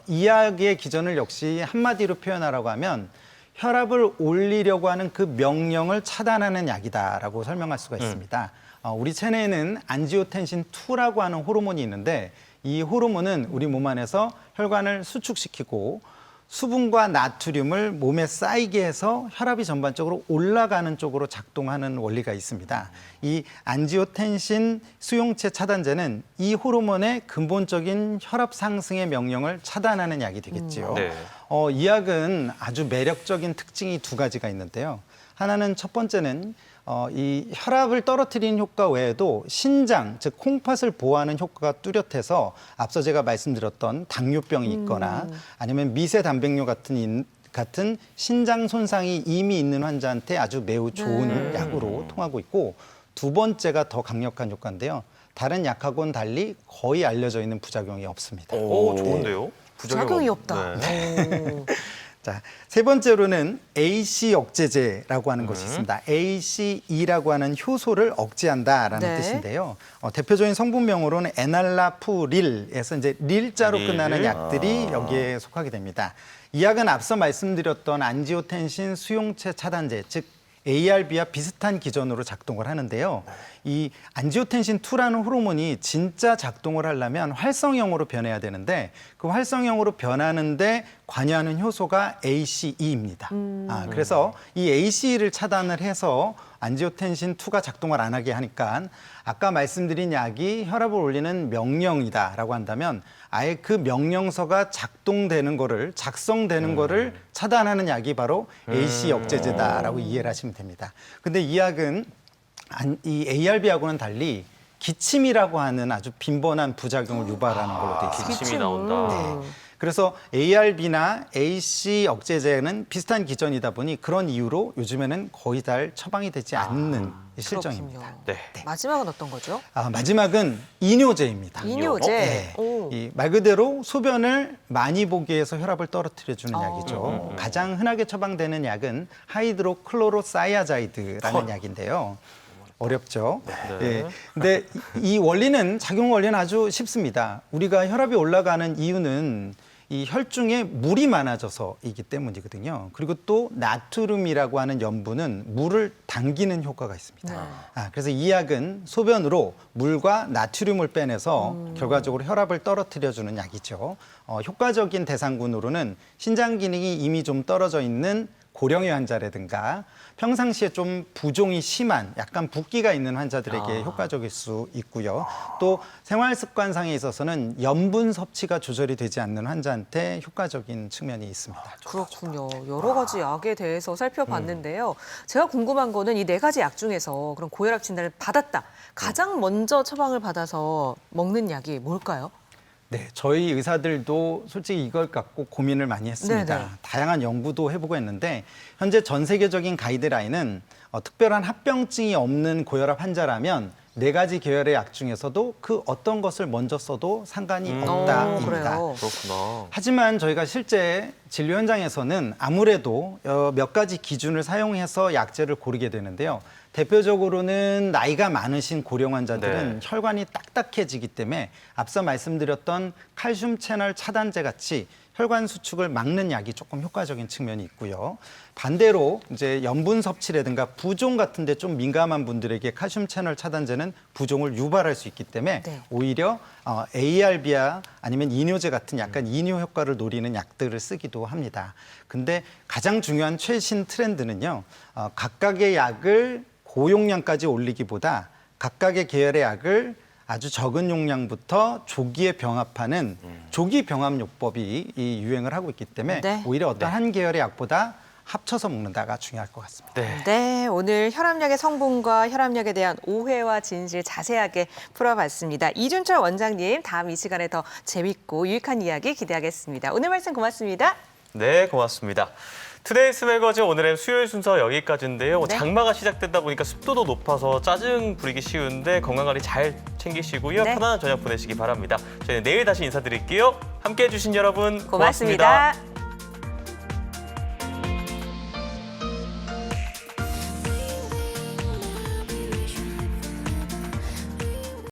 이 약의 기전을 역시 한마디로 표현하라고 하면 혈압을 올리려고 하는 그 명령을 차단하는 약이다라고 설명할 수가 있습니다. 우리 체내에는 안지오텐신-2라고 하는 호르몬이 있는데 이 호르몬은 우리 몸 안에서 혈관을 수축시키고 수분과 나트륨을 몸에 쌓이게 해서 혈압이 전반적으로 올라가는 쪽으로 작동하는 원리가 있습니다. 이 안지오텐신 수용체 차단제는 이 호르몬의 근본적인 혈압 상승의 명령을 차단하는 약이 되겠지요. 네. 이 약은 아주 매력적인 특징이 두 가지가 있는데요. 하나는 첫 번째는 이 혈압을 떨어뜨리는 효과 외에도 신장, 즉 콩팥을 보호하는 효과가 뚜렷해서 앞서 제가 말씀드렸던 당뇨병이 있거나 아니면 미세 단백뇨 같은 신장 손상이 이미 있는 환자한테 아주 매우 좋은 약으로 통하고 있고, 두 번째가 더 강력한 효과인데요. 다른 약하고는 달리 거의 알려져 있는 부작용이 없습니다. 오, 좋은데요? 부작용이 없다. 네. 자, 세 번째로는 AC 억제제라고 하는 것이 있습니다. ACE라고 하는 효소를 억제한다라는 네. 뜻인데요. 대표적인 성분명으로는 에날라푸릴에서 이제 릴자로 끝나는 약들이 여기에 속하게 됩니다. 이 약은 앞서 말씀드렸던 안지오텐신 수용체 차단제, 즉 ARB와 비슷한 기전으로 작동을 하는데요. 이 안지오텐신2라는 호르몬이 진짜 작동을 하려면 활성형으로 변해야 되는데 그 활성형으로 변하는데 관여하는 효소가 ACE입니다. 그래서 이 ACE를 차단을 해서 안지오텐신2가 작동을 안 하게 하니까 아까 말씀드린 약이 혈압을 올리는 명령이다라고 한다면 아예 그 명령서가 작성되는 거를 차단하는 약이 바로 AC 억제제다라고 이해를 하시면 됩니다. 근데 이 약은 이 ARB하고는 달리 기침이라고 하는 아주 빈번한 부작용을 유발하는 걸로 되어 있습니다. 기침이 나온다. 네. 그래서 ARB나 AC 억제제는 비슷한 기전이다 보니 그런 이유로 요즘에는 거의 잘 처방이 되지 않는 실정입니다. 네. 마지막은 어떤 거죠? 마지막은 이뇨제입니다. 이뇨제. 네. 말 그대로 소변을 많이 보게 해서 혈압을 떨어뜨려주는 약이죠. 가장 흔하게 처방되는 약은 하이드로클로로사이아자이드라는 약인데요. 어렵죠. 네. 근데 이 원리는, 작용 원리는 아주 쉽습니다. 우리가 혈압이 올라가는 이유는 이 혈중에 물이 많아져서이기 때문이거든요. 그리고 또 나트륨이라고 하는 염분은 물을 당기는 효과가 있습니다. 그래서 이 약은 소변으로 물과 나트륨을 빼내서 결과적으로 혈압을 떨어뜨려주는 약이죠. 효과적인 대상군으로는 신장 기능이 이미 좀 떨어져 있는 고령의 환자라든가 평상시에 좀 부종이 심한 약간 붓기가 있는 환자들에게 효과적일 수 있고요. 또 생활 습관상에 있어서는 염분 섭취가 조절이 되지 않는 환자한테 효과적인 측면이 있습니다. 그렇군요. 여러 가지 약에 대해서 살펴봤는데요. 제가 궁금한 거는 이 네 가지 약 중에서 그럼 고혈압 진단을 받았다. 가장 먼저 처방을 받아서 먹는 약이 뭘까요? 네, 저희 의사들도 솔직히 이걸 갖고 고민을 많이 했습니다. 네네. 다양한 연구도 해보고 했는데 현재 전 세계적인 가이드라인은 특별한 합병증이 없는 고혈압 환자라면 네 가지 계열의 약 중에서도 그 어떤 것을 먼저 써도 상관이 없다입니다. 그렇구나. 하지만 저희가 실제 진료 현장에서는 아무래도 몇 가지 기준을 사용해서 약제를 고르게 되는데요. 대표적으로는 나이가 많으신 고령 환자들은 혈관이 딱딱해지기 때문에 앞서 말씀드렸던 칼슘 채널 차단제 같이 혈관 수축을 막는 약이 조금 효과적인 측면이 있고요. 반대로 이제 염분 섭취라든가 부종 같은 데 좀 민감한 분들에게 칼슘 채널 차단제는 부종을 유발할 수 있기 때문에 오히려 ARB야 아니면 이뇨제 같은 약간 이뇨 효과를 노리는 약들을 쓰기도 합니다. 근데 가장 중요한 최신 트렌드는요. 각각의 약을 고용량까지 올리기보다 각각의 계열의 약을 아주 적은 용량부터 조기에 병합하는 조기 병합요법이 유행을 하고 있기 때문에 오히려 어떤 한 계열의 약보다 합쳐서 먹는다가 중요할 것 같습니다. 네, 오늘 혈압약의 성분과 혈압약에 대한 오해와 진실 자세하게 풀어봤습니다. 이준철 원장님, 다음 이 시간에 더 재밌고 유익한 이야기 기대하겠습니다. 오늘 말씀 고맙습니다. 네, 고맙습니다. 투데이스 매거진 오늘의 수요일 순서 여기까지인데요. 장마가 시작된다 보니까 습도도 높아서 짜증 부리기 쉬운데 건강관리 잘 챙기시고요. 편안한 저녁 보내시기 바랍니다. 저희는 내일 다시 인사드릴게요. 함께해 주신 여러분 고맙습니다. 고맙습니다.